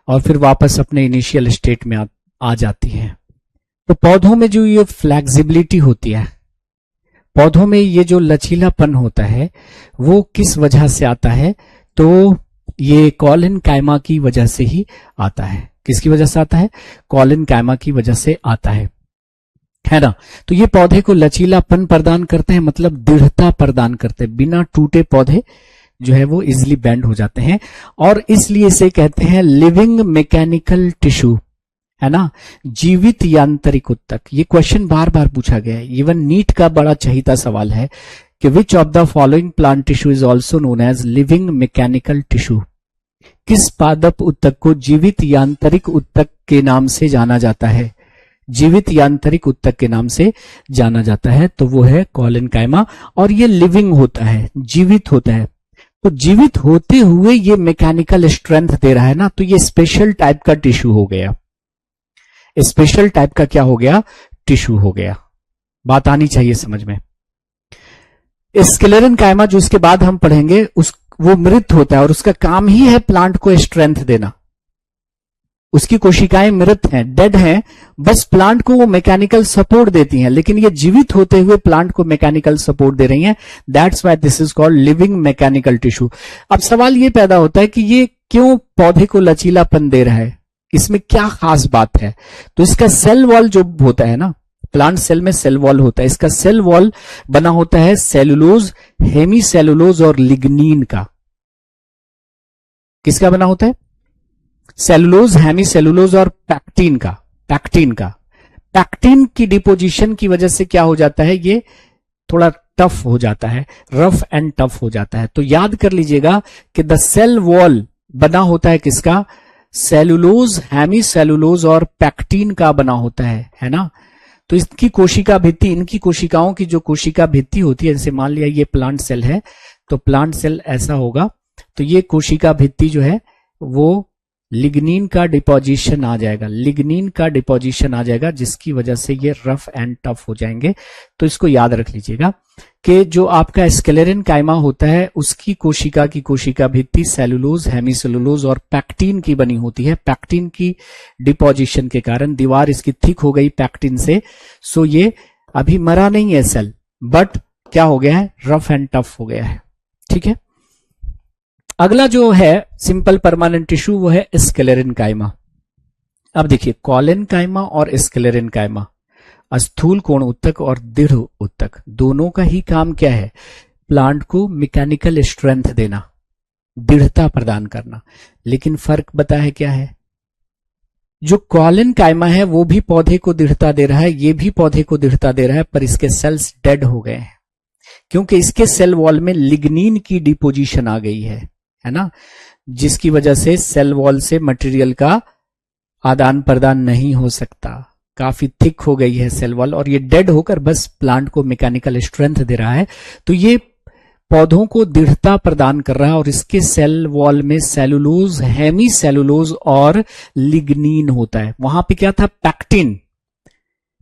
और फिर वापस अपने इनिशियल स्टेट में आ जाती हैं। तो पौधों में जो ये फ्लेक्सिबिलिटी होती है, पौधों में ये जो लचीलापन होता है, वो किस वजह से आता है? तो ये कोलेन्काइमा की वजह से ही आता है। किसकी वजह से आता है? कोलेन्काइमा की वजह से आता है ना। तो ये पौधे को लचीलापन प्रदान करते हैं, मतलब दृढ़ता प्रदान करते हैं। बिना टूटे पौधे जो है वो इजिली बेंड हो जाते हैं और इसलिए इसे कहते हैं लिविंग मैकेनिकल टिश्यू, है ना, जीवित यांत्रिक उत्तक। ये क्वेश्चन बार बार पूछा गया है, इवन नीट का बड़ा चहीता सवाल है कि which of the following plant tissue is also known as living mechanical tissue. किस पादप उत्तक को जीवित यांत्रिक उत्तक के नाम से जाना जाता है? जीवित यांत्रिक उत्तक के नाम से जाना जाता है, तो वो है कोलेन्काइमा। और ये लिविंग होता है, जीवित होता है। तो जीवित होते हुए ये मैकेनिकल स्ट्रेंथ दे रहा है ना, तो ये स्पेशल टाइप का टिश्यू हो गया। स्पेशल टाइप का क्या हो गया? टिश्यू हो गया। बात आनी चाहिए समझ में। स्क्लेरेन्काइमा जो इसके बाद हम पढ़ेंगे, वो मृत होता है और उसका काम ही है प्लांट को स्ट्रेंथ देना। उसकी कोशिकाएं मृत हैं, डेड हैं, बस प्लांट को वो मैकेनिकल सपोर्ट देती हैं, लेकिन ये जीवित होते हुए प्लांट को मैकेनिकल सपोर्ट दे रही हैं। That's why this is called living mechanical tissue. अब सवाल ये पैदा होता है कि ये क्यों पौधे को लचीलापन दे रहा है, इसमें क्या खास बात है? तो इसका सेल वॉल जो होता है ना, प्लांट सेल में सेल वॉल होता है, इसका सेल वॉल बना होता है सेलुलोज, हेमी सेलुलोज और लिग्नीन का। किसका बना होता है? सेलुलोज, हेमी सेलुलोज और पैक्टीन का। पैक्टीन की डिपोजिशन की वजह से क्या हो जाता है? ये थोड़ा टफ हो जाता है, रफ एंड टफ हो जाता है। तो याद कर लीजिएगा कि द सेल वॉल बना होता है किसका? सेलुलोज, हेमी सेलुलोज और पैक्टीन का बना होता है ना। तो इसकी कोशिका भित्ति, इनकी कोशिकाओं की जो कोशिका भित्ति होती है, जैसे मान लिया ये प्लांट सेल है, तो प्लांट सेल ऐसा होगा, तो ये कोशिका भित्ति जो है वो लिग्नीन का डिपोजिशन आ जाएगा, लिग्नीन का डिपोजिशन आ जाएगा, जिसकी वजह से ये रफ एंड टफ हो जाएंगे। तो इसको याद रख लीजिएगा कि जो आपका स्क्लेरेन्काइमा होता है, उसकी कोशिका की कोशिका भित्ति सेलुलोज, हेमीसेलुलोज और पैक्टीन की बनी होती है। पैक्टीन की डिपोजिशन के कारण दीवार इसकी थिक हो गई पैक्टीन से, सो ये अभी मरा नहीं है सेल, बट क्या हो गया है? रफ एंड टफ हो गया है। ठीक है, अगला जो है सिंपल परमानेंट टिश्यू वो है स्क्लेरेन्काइमा। अब देखिए, कोलेन्काइमा और स्क्लेरेन्काइमा, स्थूल कोण उत्तक और दृढ़ उत्तक, दोनों का ही काम क्या है? प्लांट को मैकेनिकल स्ट्रेंथ देना, दृढ़ता प्रदान करना। लेकिन फर्क बता है क्या है? जो कॉलन कायमा है वो भी पौधे को दृढ़ता दे रहा है, ये भी पौधे को दृढ़ता दे रहा है, पर इसके सेल्स डेड हो गए हैं क्योंकि इसके सेल वॉल में लिग्निन की डिपोजिशन आ गई है ना, जिसकी वजह से सेल वॉल से मटेरियल का आदान प्रदान नहीं हो सकता, काफी थिक हो गई है सेल वॉल और ये डेड होकर बस प्लांट को मैकेनिकल स्ट्रेंथ दे रहा है। तो ये पौधों को दृढ़ता प्रदान कर रहा है और इसके सेल वॉल में सेलुलोज, हेमी सेलुलोज और लिग्निन होता है। वहां पे क्या था, पैक्टिन,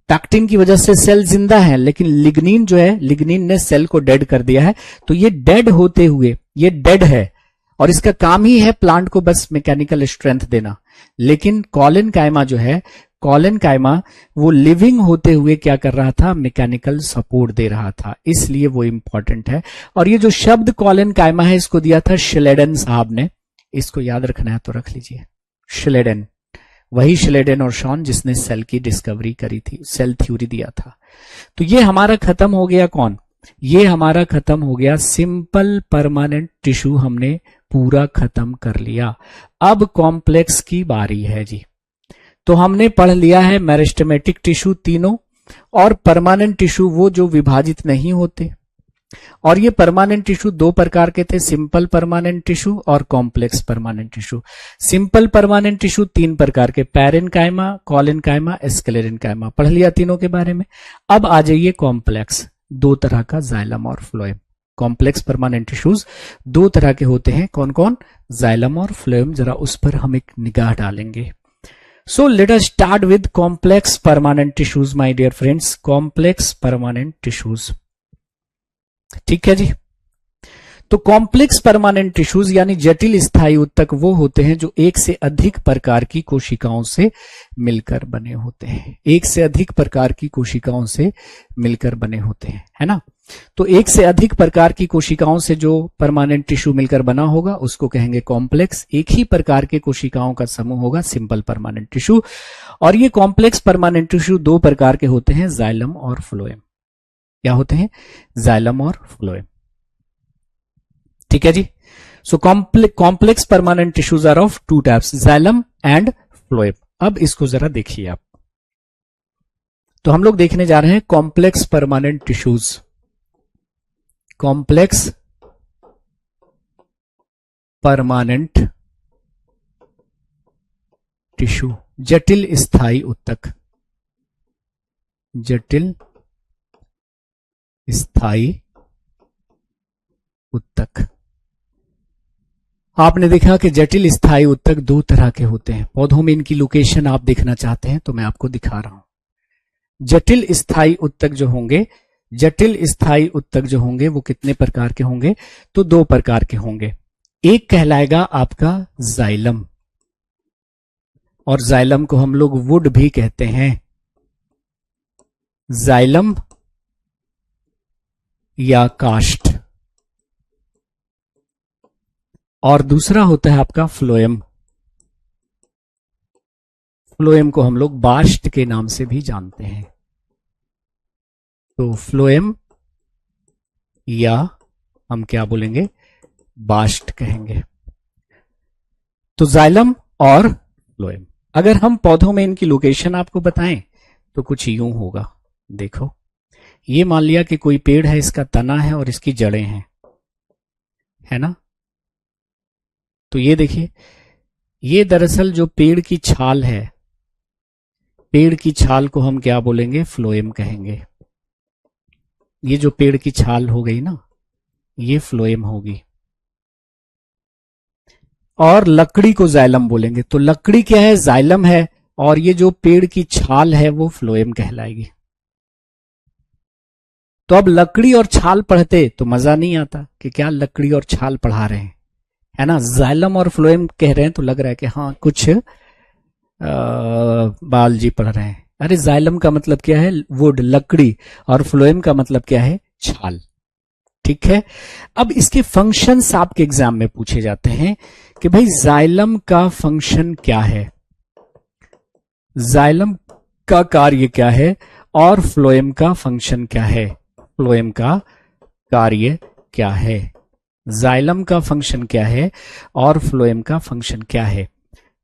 पैक्टिन की वजह से सेल जिंदा है, लेकिन लिग्निन जो है, लिग्निन ने सेल को डेड कर दिया है। तो ये डेड होते हुए, ये डेड है और इसका काम ही है प्लांट को बस मैकेनिकल स्ट्रेंथ देना। लेकिन कॉलन कायमा जो है, कॉलन कायमा वो लिविंग होते हुए क्या कर रहा था, मैकेनिकल सपोर्ट दे रहा था, इसलिए वो इंपॉर्टेंट है। और ये जो शब्द कॉलन कायमा है इसको दिया था श्लेडन साहब ने, इसको याद रखना है तो रख लीजिए, श्लेडन, वही श्लेडन और शॉन जिसने सेल की डिस्कवरी करी थी, सेल थ्योरी दिया था। तो ये हमारा खत्म हो गया कौन, ये हमारा खत्म हो गया सिंपल परमानेंट टिश्यू, हमने पूरा खत्म कर लिया। अब कॉम्प्लेक्स की बारी है जी। तो हमने पढ़ लिया है मेरिस्टेमेटिक टिश्यू तीनों, और परमानेंट टिश्यू वो जो विभाजित नहीं होते। और ये परमानेंट टिश्यू दो प्रकार के थे, सिंपल परमानेंट टिश्यू और complex permanent tissue. Simple permanent tissue तीन प्रकार के, पैरेन्काइमा, कॉलेन्काइमा, स्क्लेरेन्काइमा, पढ़ लिया तीनों के बारे में। अब आ जाइए कॉम्प्लेक्स, दो तरह का, जाइलम और फ्लोएम। कॉम्प्लेक्स परमानेंट टिश्यूज दो तरह के होते हैं, कौन कौन, जाइलम और फ्लोएम, जरा उस पर हम एक निगाह डालेंगे। So let us start with complex permanent tissues, my dear friends. Complex permanent tissues. ठीक है जी। तो कॉम्प्लेक्स परमानेंट टिश्यूज यानी जटिल स्थायी ऊतक वो होते हैं जो एक से अधिक प्रकार की कोशिकाओं से मिलकर बने होते हैं, एक से अधिक प्रकार की कोशिकाओं से मिलकर बने होते हैं, है ना। तो एक से अधिक प्रकार की कोशिकाओं से जो परमानेंट टिश्यू मिलकर बना होगा उसको कहेंगे कॉम्प्लेक्स। एक ही प्रकार के कोशिकाओं का समूह होगा सिंपल परमानेंट टिश्यू। और ये कॉम्प्लेक्स परमानेंट टिश्यू दो प्रकार के होते हैं, जाइलम और फ्लोएम। क्या होते हैं, जाइलम और फ्लोएम, ठीक है जी। So complex permanent tissues are of two types, xylem and phloem. अब इसको जरा देखिए आप। तो हम लोग देखने जा रहे हैं complex permanent tissues. Complex permanent tissue, जटिल स्थायी ऊतक, जटिल स्थायी ऊतक। आपने देखा कि जटिल स्थायी ऊतक दो तरह के होते हैं। पौधों में इनकी लोकेशन आप देखना चाहते हैं तो मैं आपको दिखा रहा हूं। जटिल स्थायी ऊतक जो होंगे, जटिल स्थायी ऊतक जो होंगे वो कितने प्रकार के होंगे, तो दो प्रकार के होंगे। एक कहलाएगा आपका जाइलम, और जाइलम को हम लोग वुड भी कहते हैं, जाइलम या काष्ठ। और दूसरा होता है आपका फ्लोएम। फ्लोएम को हम लोग बास्ट के नाम से भी जानते हैं। तो फ्लोएम या हम क्या बोलेंगे, बास्ट कहेंगे। तो जाइलम और फ्लोएम। अगर हम पौधों में इनकी लोकेशन आपको बताएं तो कुछ यूं होगा। देखो, ये मान लिया कि कोई पेड़ है, इसका तना है और इसकी जड़ें हैं, है ना। तो ये देखिए, ये दरअसल जो पेड़ की छाल है, पेड़ की छाल को हम क्या बोलेंगे, फ्लोएम कहेंगे। ये जो पेड़ की छाल हो गई ना, ये फ्लोएम होगी। और लकड़ी को जाइलम बोलेंगे। तो लकड़ी क्या है, जाइलम है, और ये जो पेड़ की छाल है वो फ्लोएम कहलाएगी। तो अब लकड़ी और छाल पढ़ते तो मजा नहीं आता कि क्या लकड़ी और छाल पढ़ा रहे हैं, है ना। जाइलम और फ्लोएम कह रहे हैं तो लग रहा है कि हाँ कुछ बायोलॉजी पढ़ रहे हैं। अरे जाइलम का मतलब क्या है, वुड, लकड़ी, और फ्लोएम का मतलब क्या है, छाल। ठीक है। अब इसके फंक्शंस आपके एग्जाम में पूछे जाते हैं कि भाई जाइलम का फंक्शन क्या है, जाइलम का कार्य क्या है, और फ्लोएम का फंक्शन क्या है, फ्लोएम का कार्य क्या है। जाइलम का फंक्शन क्या है और फ्लोएम का फंक्शन क्या है।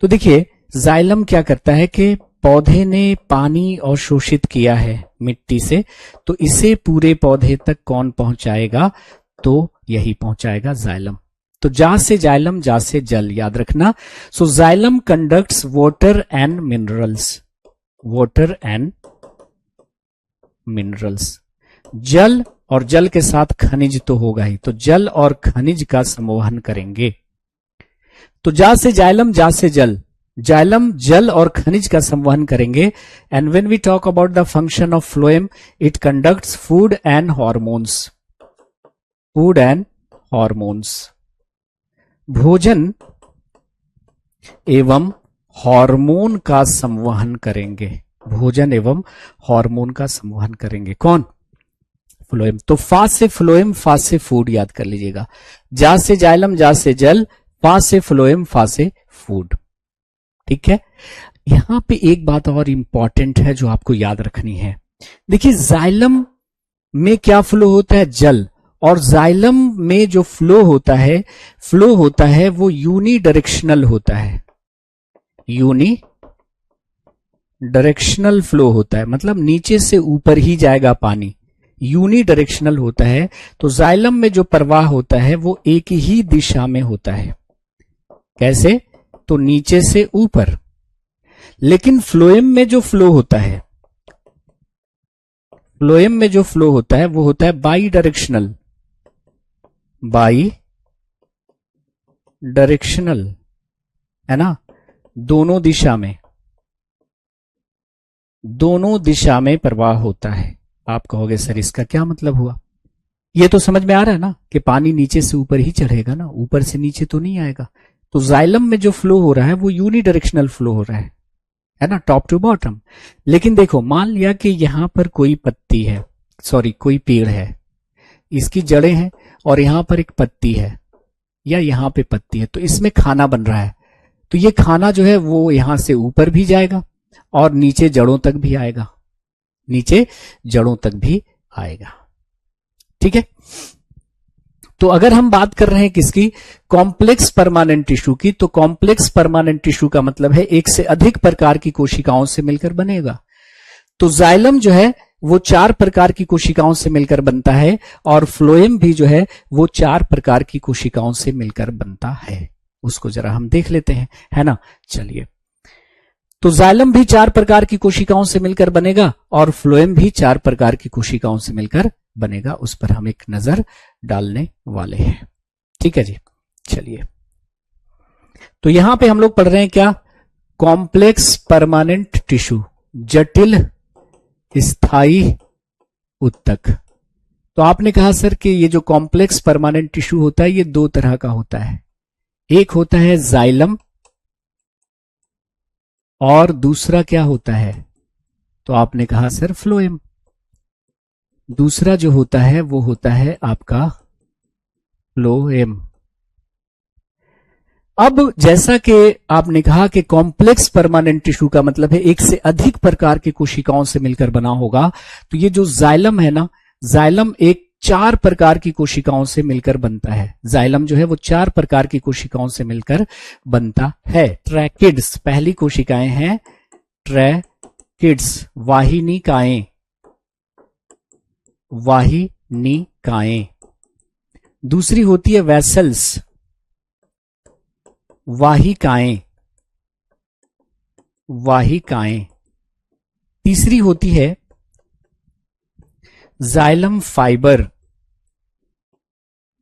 तो देखिए, जाइलम क्या करता है कि पौधे ने पानी अवशोषित किया है मिट्टी से, तो इसे पूरे पौधे तक कौन पहुंचाएगा? तो यही पहुंचाएगा जाइलम। तो जा से जाइलम, जा से जल, याद रखना। So xylem conducts water and minerals, water and minerals. जल और जल के साथ खनिज तो होगा ही, तो जल और खनिज का संवहन करेंगे। तो जा से जाइलम, जा से जल, जाइलम जल और खनिज का संवहन करेंगे। And when we talk about the function of phloem, it conducts food and hormones, food and hormones, भोजन एवं हार्मोन का संवहन करेंगे, भोजन एवं हार्मोन का संवहन करेंगे। कौन? फ्लोएम। तो फा से फ्लोएम, फा से फूड, याद कर लीजिएगा। जा से जाइलम, जा से जल, फा से फ्लोएम, फा से फूड। ठीक है। यहां पे एक बात और इंपॉर्टेंट है जो आपको याद रखनी है। देखिए जाइलम में क्या फ्लो होता है? जल। और जाइलम में जो फ्लो होता है वो यूनी डायरेक्शनल होता है, यूनी डायरेक्शनल फ्लो होता है, मतलब नीचे से ऊपर ही जाएगा पानी, यूनी डायरेक्शनल होता है। तो जाइलम में जो प्रवाह होता है वो एक ही दिशा में होता है। कैसे? तो नीचे से ऊपर। लेकिन फ्लोएम में जो फ्लो होता है, फ्लोएम में जो फ्लो होता है वो होता है बाई डायरेक्शनल, बाई डायरेक्शनल, है ना, दोनों दिशा में, दोनों दिशा में प्रवाह होता है। आप कहोगे सर इसका क्या मतलब हुआ? ये तो समझ में आ रहा है ना कि पानी नीचे से ऊपर ही चढ़ेगा ना, ऊपर से नीचे तो नहीं आएगा। तो जाइलम में जो फ्लो हो रहा है वो यूनी डायरेक्शनल फ्लो हो रहा है ना, टॉप टू बॉटम। लेकिन देखो, मान लिया कि यहां पर कोई पत्ती है, सॉरी कोई पेड़ है, इसकी जड़ें हैं और यहां पर एक पत्ती है या यहां पे पत्ती है, तो इसमें खाना बन रहा है। तो ये खाना जो है वो यहां से ऊपर भी जाएगा और नीचे जड़ों तक भी आएगा, नीचे जड़ों तक भी आएगा। ठीक है। तो अगर हम बात कर रहे हैं किसकी? कॉम्प्लेक्स परमानेंट टिश्यू की, तो कॉम्प्लेक्स परमानेंट टिश्यू का मतलब है एक से अधिक प्रकार की कोशिकाओं से मिलकर बनेगा। तो जाइलम जो है वो 4 प्रकार की कोशिकाओं से मिलकर बनता है और फ्लोएम भी जो है वो 4 प्रकार की कोशिकाओं से मिलकर बनता है। उसको जरा हम देख लेते हैं, है ना। चलिए, तो जाइलम भी 4 प्रकार की कोशिकाओं से मिलकर बनेगा और फ्लोएम भी 4 प्रकार की कोशिकाओं से मिलकर बनेगा। उस पर हम एक नजर डालने वाले हैं। ठीक है जी। चलिए, तो यहां पे हम लोग पढ़ रहे हैं क्या? कॉम्प्लेक्स परमानेंट टिश्यू, जटिल स्थायी उत्तक। तो आपने कहा सर कि ये जो कॉम्प्लेक्स परमानेंट टिश्यू होता है ये 2 तरह का होता है, एक होता है जाइलम और दूसरा क्या होता है? तो आपने कहा सर फ्लोएम। दूसरा जो होता है वो होता है आपका फ्लोएम। अब जैसा कि आपने कहा कि कॉम्प्लेक्स परमानेंट टिश्यू का मतलब है एक से अधिक प्रकार की कोशिकाओं से मिलकर बना होगा, तो ये जो जाइलम है ना, जाइलम एक 4 प्रकार की कोशिकाओं से मिलकर बनता है। जाइलम जो है वो 4 प्रकार की कोशिकाओं से मिलकर बनता है। ट्रैकिड्स पहली कोशिकाएं हैं, ट्रैकिड्स, वाहिनिकाएं, वाहिनिकाएं। दूसरी होती है वेसल्स, वाहिकाएं, वाहिकाएं। तीसरी होती है जाइलम फाइबर,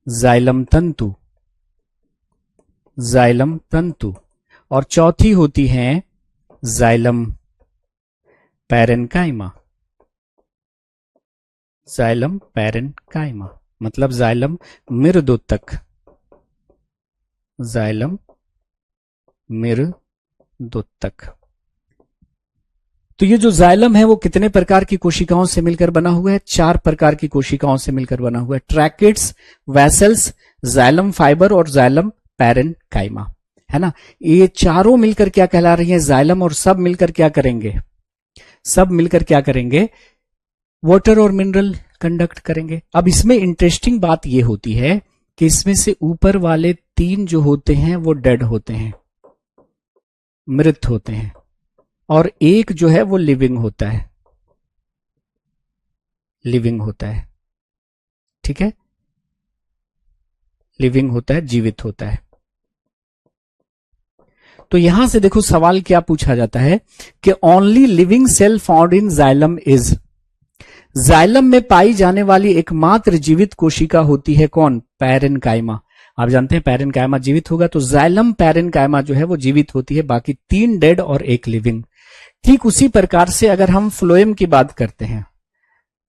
जाइलम तंतु, जाइलम तंतु। और चौथी होती है जाइलम पैरेन्काइमा, जाइलम पैरेन्काइमा मतलब जाइलम मृदोत्तक, जाइलम मृदोत्तक। तो ये जो जाइलम है वो कितने प्रकार की कोशिकाओं से मिलकर बना हुआ है? 4 प्रकार की कोशिकाओं से मिलकर बना हुआ है। ट्रैकिड्स, वेसल्स, जाइलम फाइबर और जाइलम पैरेन्काइमा, है ना। ये चारों मिलकर क्या कहला रही है? जाइलम। और सब मिलकर क्या करेंगे? सब मिलकर क्या करेंगे? वाटर और मिनरल कंडक्ट करेंगे। अब इसमें इंटरेस्टिंग बात ये होती है कि इसमें से ऊपर वाले 3 जो होते हैं वो डेड होते हैं, मृत होते हैं, और एक जो है वो लिविंग होता है, लिविंग होता है। ठीक है, लिविंग होता है, जीवित होता है। तो यहां से देखो सवाल क्या पूछा जाता है कि only living cell found in xylem is, xylem में पाई जाने वाली एकमात्र जीवित कोशिका होती है कौन? पैरेन्काइमा। आप जानते हैं पैरेन्काइमा जीवित होगा, तो जाइलम पैरेन्काइमा जो है वो जीवित होती है, बाकी 3 डेड और 1 लिविंग। ठीक उसी प्रकार से अगर हम फ्लोएम की बात करते हैं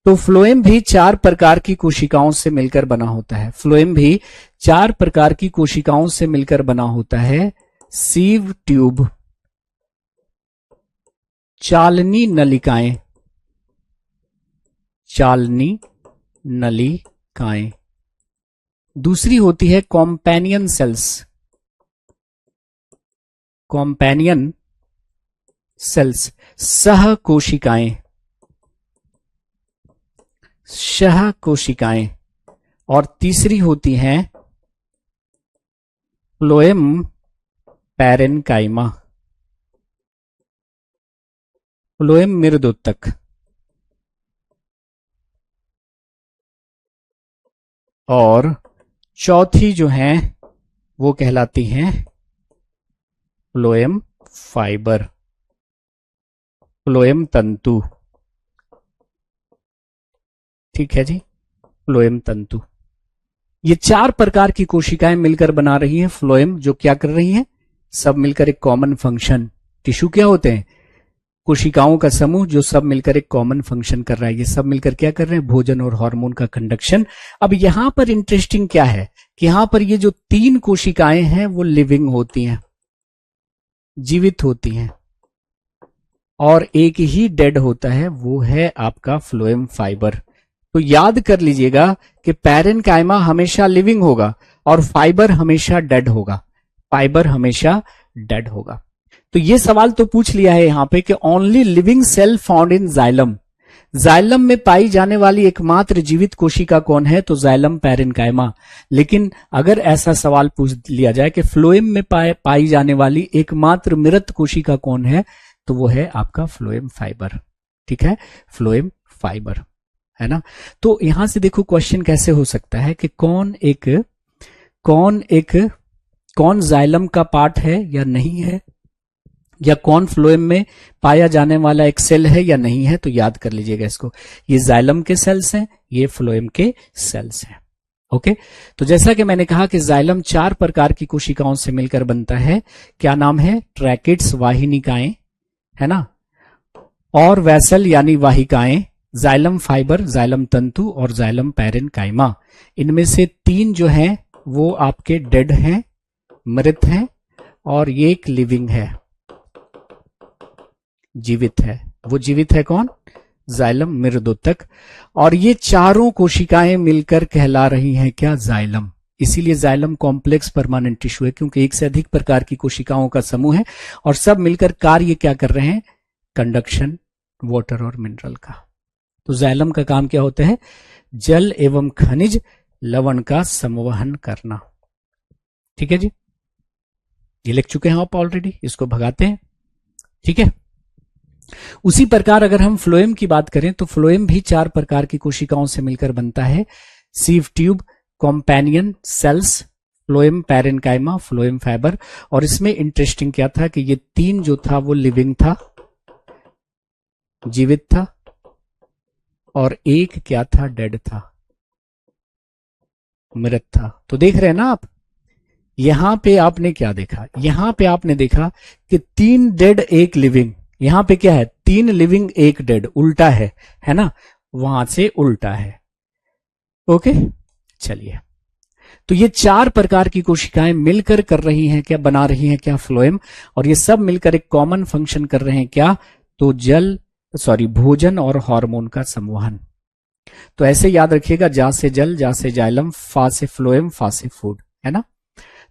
तो फ्लोएम भी 4 प्रकार की कोशिकाओं से मिलकर बना होता है। फ्लोएम भी 4 प्रकार की कोशिकाओं से मिलकर बना होता है। सीव ट्यूब, चालनी नलिकाएं, चालनी नलिकाएं। दूसरी होती है कॉम्पेनियन सेल्स, कॉम्पेनियन सेल्स, सह कोशिकाएं, सह कोशिकाएं। और तीसरी होती हैं फ्लोएम पैरेन्काइमा, फ्लोएम मृदोत्तक। और चौथी जो है वो कहलाती हैं फ्लोएम फाइबर, फ्लोएम तंतु। ठीक है जी, फ्लोएम तंतु। ये 4 प्रकार की कोशिकाएं मिलकर बना रही हैं फ्लोएम, जो क्या कर रही हैं? सब मिलकर एक कॉमन फंक्शन। टिश्यू क्या होते हैं? कोशिकाओं का समूह जो सब मिलकर एक कॉमन फंक्शन कर रहा है। ये सब मिलकर क्या कर रहे हैं? भोजन और हार्मोन का कंडक्शन। अब यहां पर इंटरेस्टिंग क्या है कि यहां पर ये जो 3 कोशिकाएं हैं वो लिविंग होती हैं, जीवित होती हैं, और एक ही डेड होता है, वो है आपका फ्लोएम फाइबर। तो याद कर लीजिएगा कि पैरेन्काइमा हमेशा लिविंग होगा और फाइबर हमेशा डेड होगा, फाइबर हमेशा डेड होगा। तो ये सवाल तो पूछ लिया है यहां पे कि only living cell found in xylem, xylem में पाई जाने वाली एकमात्र जीवित कोशिका कौन है? तो जाइलम पैरेन्काइमा। लेकिन अगर ऐसा सवाल पूछ लिया जाए कि फ्लोएम में पाई जाने वाली एकमात्र मृत कोशिका कौन है, तो वो है आपका फ्लोएम फाइबर। ठीक है, फ्लोएम फाइबर, है ना। तो यहां से देखो क्वेश्चन कैसे हो सकता है कि कौन जाइलम का पार्ट है या नहीं है, या कौन फ्लोएम में पाया जाने वाला एक सेल है या नहीं है। तो याद कर लीजिएगा इसको, ये जाइलम के सेल्स हैं, ये फ्लोएम के सेल्स हैं। ओके, तो जैसा कि मैंने कहा कि जाइलम 4 प्रकार की कोशिकाओं से मिलकर बनता है। क्या नाम है? ट्रैकिड्स वाहिनिकाएं, है ना, और वैसल यानी वाहिकाएं, जाइलम फाइबर, जाइलम तंतु और जाइलम पैरेन्काइमा। इनमें से 3 जो हैं वो आपके डेड हैं, मृत हैं, और ये एक लिविंग है, जीवित है। वो जीवित है कौन? जाइलम मृदोत्तक। और ये चारों कोशिकाएं मिलकर कहला रही हैं क्या? जाइलम। इसीलिए जाइलम कॉम्प्लेक्स परमानेंट टिश्यू है, क्योंकि एक से अधिक प्रकार की कोशिकाओं का समूह है और सब मिलकर कार्य क्या कर रहे हैं? कंडक्शन वाटर और मिनरल का। तो जाइलम का काम क्या होता है? जल एवं खनिज लवण का संवहन करना। ठीक है जी, ये लिख चुके हैं आप ऑलरेडी, इसको भगाते हैं। ठीक है, उसी प्रकार अगर हम फ्लोएम की बात करें तो फ्लोएम भी 4 प्रकार की कोशिकाओं से मिलकर बनता है। Sieve tube, companion cells, phloem parenchyma, phloem fibre. और इसमें इंटरेस्टिंग क्या था कि ये 3 जो था वो लिविंग था, जीवित था, और एक क्या था? डेड था, मृत था। तो देख रहे हैं ना आप, यहां पे आपने क्या देखा? यहां पे आपने देखा कि 3 डेड 1 लिविंग। यहां पे क्या है? 3 लिविंग 1 डेड, उल्टा है ना, वहां से उल्टा है। ओके, चलिए, तो ये 4 प्रकार की कोशिकाएं मिलकर कर रही हैं क्या? बना रही हैं क्या? फ्लोएम। और ये सब मिलकर एक कॉमन फंक्शन कर रहे हैं क्या? तो भोजन और हार्मोन का संवहन। तो ऐसे याद रखिएगा, जा से जल, जा से जाइलम, फा से फ्लोएम, फा से फूड, है ना।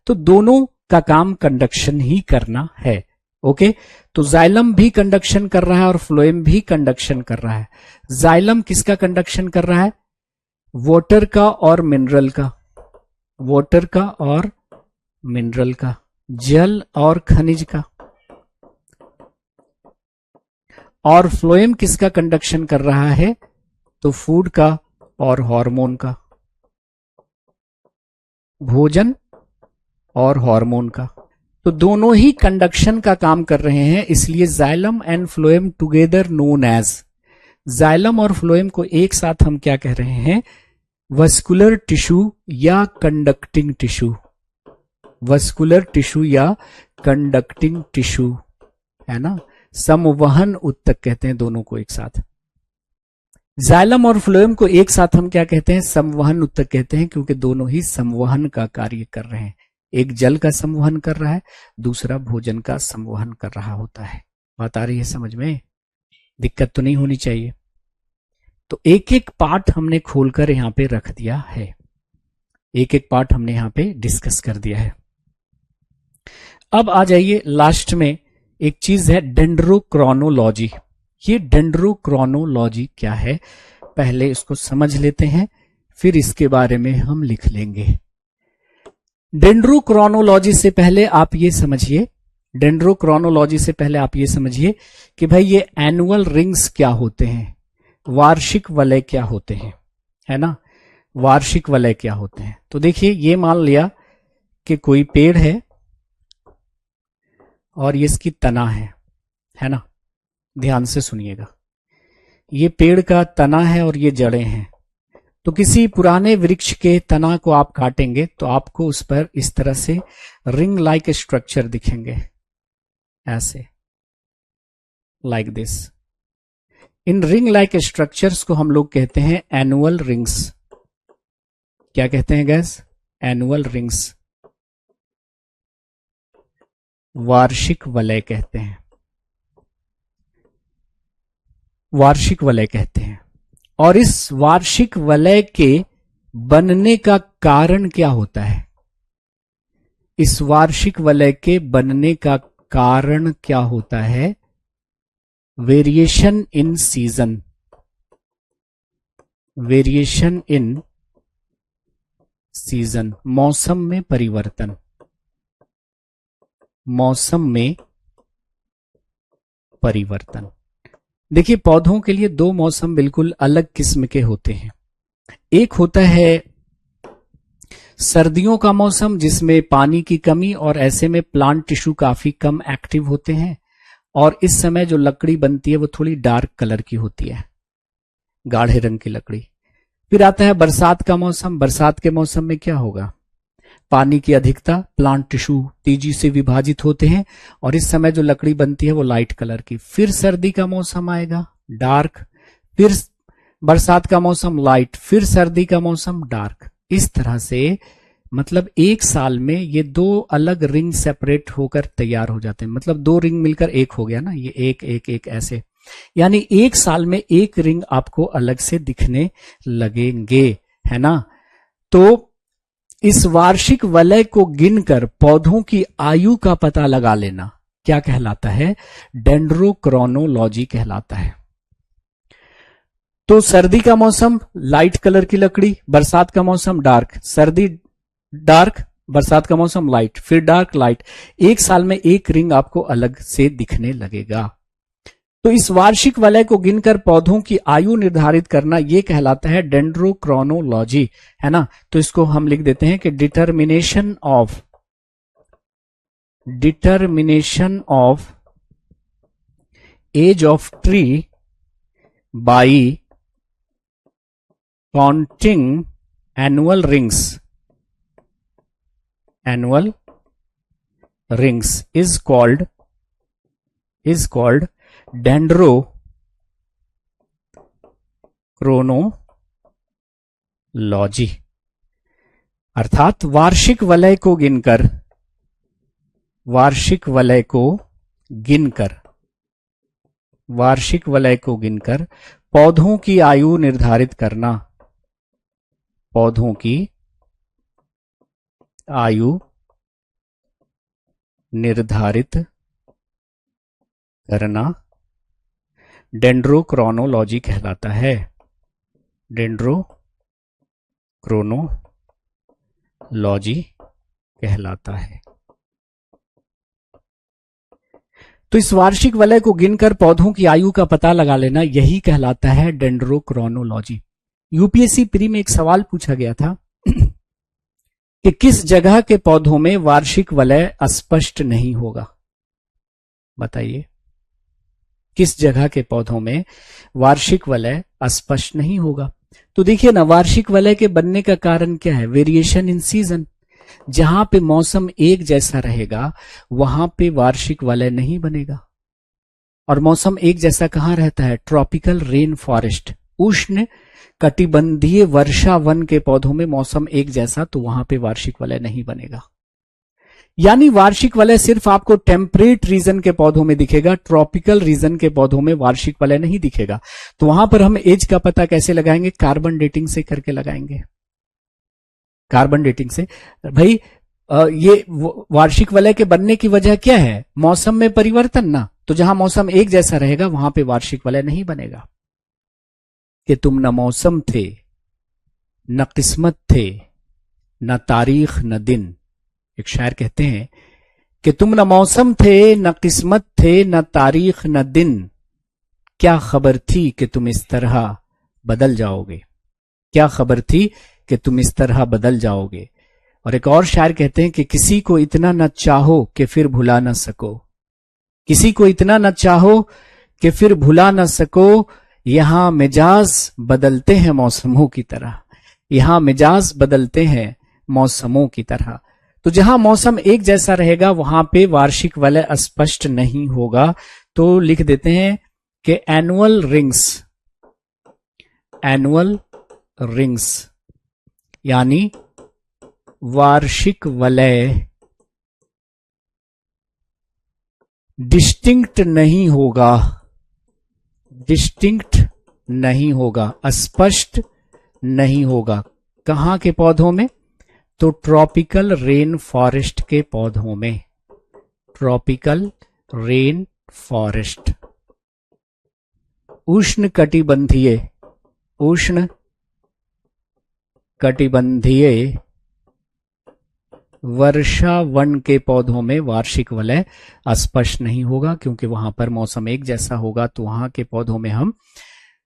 तो दोनों का काम कंडक्शन ही करना है। ओके, तो जाइलम भी कंडक्शन कर रहा है और फ्लोएम भी कंडक्शन कर रहा है। जाइलम किसका कंडक्शन कर रहा है? वाटर का और मिनरल का, वाटर का और मिनरल का, जल और खनिज का। और फ्लोएम किसका कंडक्शन कर रहा है? तो फूड का और हार्मोन का, भोजन और हार्मोन का। तो दोनों ही कंडक्शन का काम कर रहे हैं, इसलिए xylem and phloem together known as, xylem और फ्लोएम को एक साथ हम क्या कह रहे हैं? वस्कुलर टिश्यू या कंडक्टिंग टिश्यू, वस्कुलर टिश्यू या कंडक्टिंग टिश्यू, है ना। संवहन उत्तक कहते हैं दोनों को एक साथ। जाइलम और फ्लोएम को एक साथ हम क्या कहते हैं? संवहन उत्तक कहते हैं, क्योंकि दोनों ही संवहन का कार्य कर रहे हैं। एक जल का संवहन कर रहा है, दूसरा भोजन का संवहन कर रहा होता है। बात आ रही है समझ में? दिक्कत तो नहीं होनी चाहिए। तो एक एक पार्ट हमने खोलकर यहां पे रख दिया है, एक एक पार्ट हमने यहां पे डिस्कस कर दिया है। अब आ जाइए लास्ट में एक चीज है डेंड्रोक्रोनोलॉजी। ये डेंड्रोक्रोनोलॉजी क्या है, पहले इसको समझ लेते हैं, फिर इसके बारे में हम लिख लेंगे। डेंड्रोक्रोनोलॉजी से पहले आप ये समझिए, डेंड्रोक्रोनोलॉजी से पहले आप ये समझिए कि भाई ये एनुअल रिंग्स क्या होते हैं, वार्षिक वलय क्या होते हैं, है ना। वार्षिक वलय क्या होते हैं? तो देखिए, ये मान लिया कि कोई पेड़ है और ये इसकी तना है ना। ध्यान से सुनिएगा, ये पेड़ का तना है और ये जड़ें हैं। तो किसी पुराने वृक्ष के तना को आप काटेंगे तो आपको उस पर इस तरह से रिंग लाइक स्ट्रक्चर दिखेंगे, ऐसे, like this. In ring like structures को हम लोग कहते हैं एनुअल रिंग्स। क्या कहते हैं गैस? एनुअल रिंग्स, वार्षिक वलय कहते हैं, वार्षिक वलय कहते हैं। और इस वार्षिक वलय के बनने का कारण क्या होता है? इस वार्षिक वलय के बनने का कारण क्या होता है? Variation in season, variation in season, मौसम में परिवर्तन, मौसम में परिवर्तन। देखिए, पौधों के लिए दो मौसम बिल्कुल अलग किस्म के होते हैं। एक होता है सर्दियों का मौसम, जिसमें पानी की कमी और ऐसे में प्लांट टिश्यू काफी कम एक्टिव होते हैं, और इस समय जो लकड़ी बनती है वो थोड़ी डार्क कलर की होती है, गाढ़े रंग की लकड़ी। फिर आता है बरसात का मौसम। बरसात के मौसम में क्या होगा? पानी की अधिकता, प्लांट टिश्यू तेजी से विभाजित होते हैं, और इस समय जो लकड़ी बनती है वो लाइट कलर की। फिर सर्दी का मौसम आएगा, डार्क, फिर बरसात का मौसम लाइट, फिर सर्दी का मौसम डार्क। इस तरह से मतलब एक साल में ये दो अलग रिंग सेपरेट होकर तैयार हो जाते हैं। मतलब दो रिंग मिलकर एक हो गया ना, ये एक एक एक ऐसे, यानी एक साल में एक रिंग आपको अलग से दिखने लगेंगे, है ना। तो इस वार्षिक वलय को गिनकर पौधों की आयु का पता लगा लेना क्या कहलाता है? डेंड्रोक्रोनोलॉजी कहलाता है। तो सर्दी का मौसम लाइट कलर की लकड़ी, बरसात का मौसम डार्क, सर्दी डार्क, बरसात का मौसम लाइट, फिर डार्क लाइट। एक साल में एक रिंग आपको अलग से दिखने लगेगा। तो इस वार्षिक वलय को गिनकर पौधों की आयु निर्धारित करना यह कहलाता है डेंड्रोक्रोनोलॉजी, है ना। तो इसको हम लिख देते हैं कि determination of age of tree by counting annual rings is called dendrochronology. अर्थात वार्षिक वलय को गिनकर पौधों की आयु निर्धारित करना, पौधों की आयु निर्धारित करना डेंड्रोक्रोनोलॉजी कहलाता है। डेंड्रोक्रोनोलॉजी कहलाता है। तो इस वार्षिक वलय को गिनकर पौधों की आयु का पता लगा लेना, यही कहलाता है डेंड्रोक्रोनोलॉजी। यूपीएससी प्री में एक सवाल पूछा गया था कि किस जगह के पौधों में वार्षिक वलय अस्पष्ट नहीं होगा। बताइए, किस जगह के पौधों में वार्षिक वलय अस्पष्ट नहीं होगा। तो देखिए ना, वार्षिक वलय के बनने का कारण क्या है? Variation in season. जहां पे मौसम एक जैसा रहेगा वहां पे वार्षिक वलय नहीं बनेगा। और मौसम एक जैसा कहां रहता है? ट्रॉपिकल रेन फॉरेस्ट, उष्ण कटिबंधीय वर्षा वन के पौधों में मौसम एक जैसा, तो वहां पे वार्षिक वलय नहीं बनेगा। यानी वार्षिक वलय सिर्फ आपको टेम्परेट रीजन के पौधों में दिखेगा, ट्रॉपिकल रीजन के पौधों में वार्षिक वलय नहीं दिखेगा। तो वहां पर हम एज का पता कैसे लगाएंगे? कार्बन डेटिंग से करके लगाएंगे। कार्बन डेटिंग से भाई ये वार्षिक वलय के बनने की वजह क्या है? मौसम में परिवर्तन ना। तो जहां मौसम एक जैसा रहेगा वहां पे वार्षिक वलय नहीं बनेगा। कि तुम न मौसम थे, न किस्मत थे, न तारीख न दिन। एक शायर कहते हैं कि तुम न मौसम थे, न किस्मत थे, न तारीख न दिन, क्या खबर थी कि तुम इस तरह बदल जाओगे। क्या खबर थी कि तुम इस तरह बदल जाओगे। और एक और शायर कहते हैं कि किसी को इतना न चाहो कि फिर भुला न सको। किसी को इतना न चाहो कि फिर भुला न सको, यहां मिजाज बदलते हैं मौसमों की तरह। यहां मिजाज बदलते हैं मौसमों की तरह। तो जहां मौसम एक जैसा रहेगा वहां पे वार्षिक वलय अस्पष्ट नहीं होगा। तो लिख देते हैं कि एनुअल रिंग्स यानी वार्षिक वलय डिस्टिंक्ट नहीं होगा, अस्पष्ट नहीं होगा। कहां के पौधों में? तो ट्रॉपिकल रेन फॉरेस्ट के पौधों में। ट्रॉपिकल रेन फॉरेस्ट, उष्ण कटिबंधीय वर्षा वन के पौधों में वार्षिक वलय अस्पष्ट नहीं होगा, क्योंकि वहां पर मौसम एक जैसा होगा। तो वहां के पौधों में हम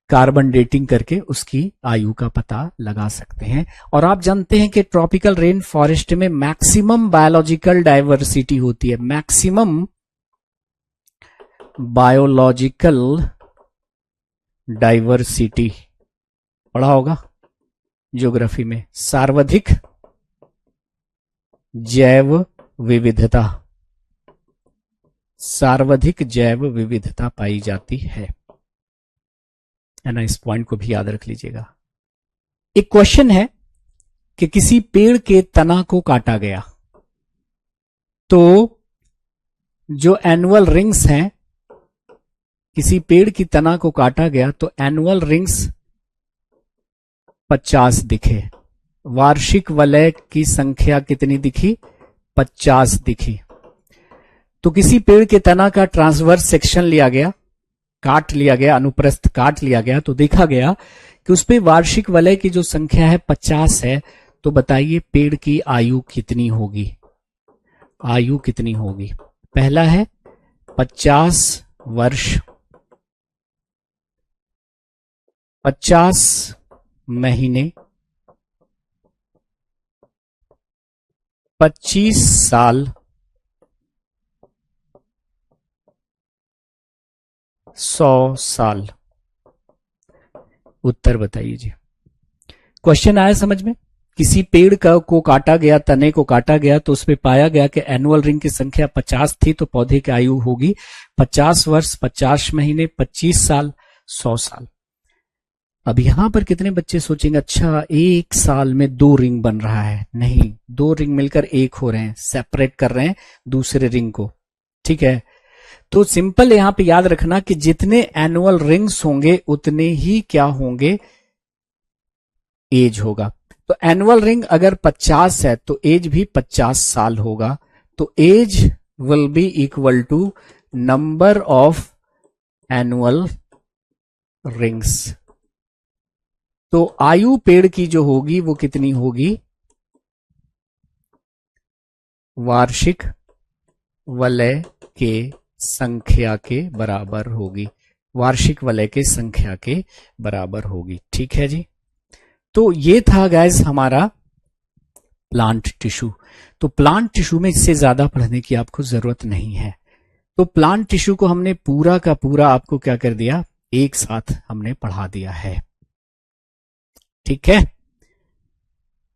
कार्बन डेटिंग करके उसकी आयु का पता लगा सकते हैं। और आप जानते हैं कि ट्रॉपिकल रेन फॉरेस्ट में मैक्सिमम बायोलॉजिकल डाइवर्सिटी होती है। मैक्सिमम बायोलॉजिकल डाइवर्सिटी पढ़ा होगा ज्योग्राफी में। सर्वाधिक जैव विविधता, सर्वाधिक जैव विविधता पाई जाती है ना। इस पॉइंट को भी याद रख लीजिएगा। एक क्वेश्चन है कि किसी पेड़ के तना को काटा गया, तो जो एनुअल रिंग्स हैं, किसी पेड़ की तना को काटा गया तो एनुअल रिंग्स 50 दिखे। वार्षिक वलय की संख्या कितनी दिखी? 50 दिखी। तो किसी पेड़ के तना का ट्रांसवर्स सेक्शन लिया गया, काट लिया गया, अनुप्रस्थ काट लिया गया, तो देखा गया कि उस पे वार्षिक वलय की जो संख्या है 50 है। तो बताइए पेड़ की आयु कितनी होगी? आयु कितनी होगी? पहला है 50 वर्ष, 50 महीने, 25 साल, 100 साल। उत्तर बताइए जी। क्वेश्चन आया समझ में? किसी पेड़ को काटा गया, तने को काटा गया, तो उसमें पाया गया कि एनुअल रिंग की संख्या 50 थी, तो पौधे की आयु होगी 50 वर्ष, 50 महीने, 25 साल, 100 साल। अब यहां पर कितने बच्चे सोचेंगे अच्छा एक साल में 2 रिंग बन रहा है? नहीं, 2 रिंग मिलकर एक हो रहे हैं, सेपरेट कर रहे हैं दूसरे रिंग को। ठीक है, तो सिंपल यहां पे याद रखना कि जितने एनुअल रिंग्स होंगे उतने ही क्या होंगे? एज होगा। तो एनुअल रिंग अगर 50 है तो एज भी 50 साल होगा। तो age will be equal to number of annual rings. तो आयु पेड़ की जो होगी वो कितनी होगी? वार्षिक वलय के संख्या के बराबर होगी, वार्षिक वलय के संख्या के बराबर होगी। ठीक है जी। तो ये था गाइस हमारा प्लांट टिश्यू। तो प्लांट टिश्यू में इससे ज्यादा पढ़ने की आपको जरूरत नहीं है। तो प्लांट टिश्यू को हमने पूरा का पूरा आपको क्या कर दिया, एक साथ हमने पढ़ा दिया है। ठीक है।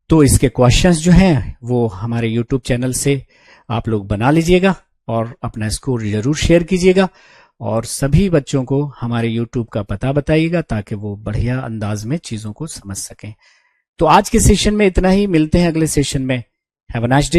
तो इसके क्वेश्चंस जो हैं वो हमारे YouTube चैनल से आप लोग बना लीजिएगा और अपना स्कोर जरूर शेयर कीजिएगा और सभी बच्चों को हमारे YouTube का पता बताइएगा ताकि वो बढ़िया अंदाज में चीजों को समझ सकें। तो आज के सेशन में इतना ही, मिलते हैं अगले सेशन में। Have a nice day.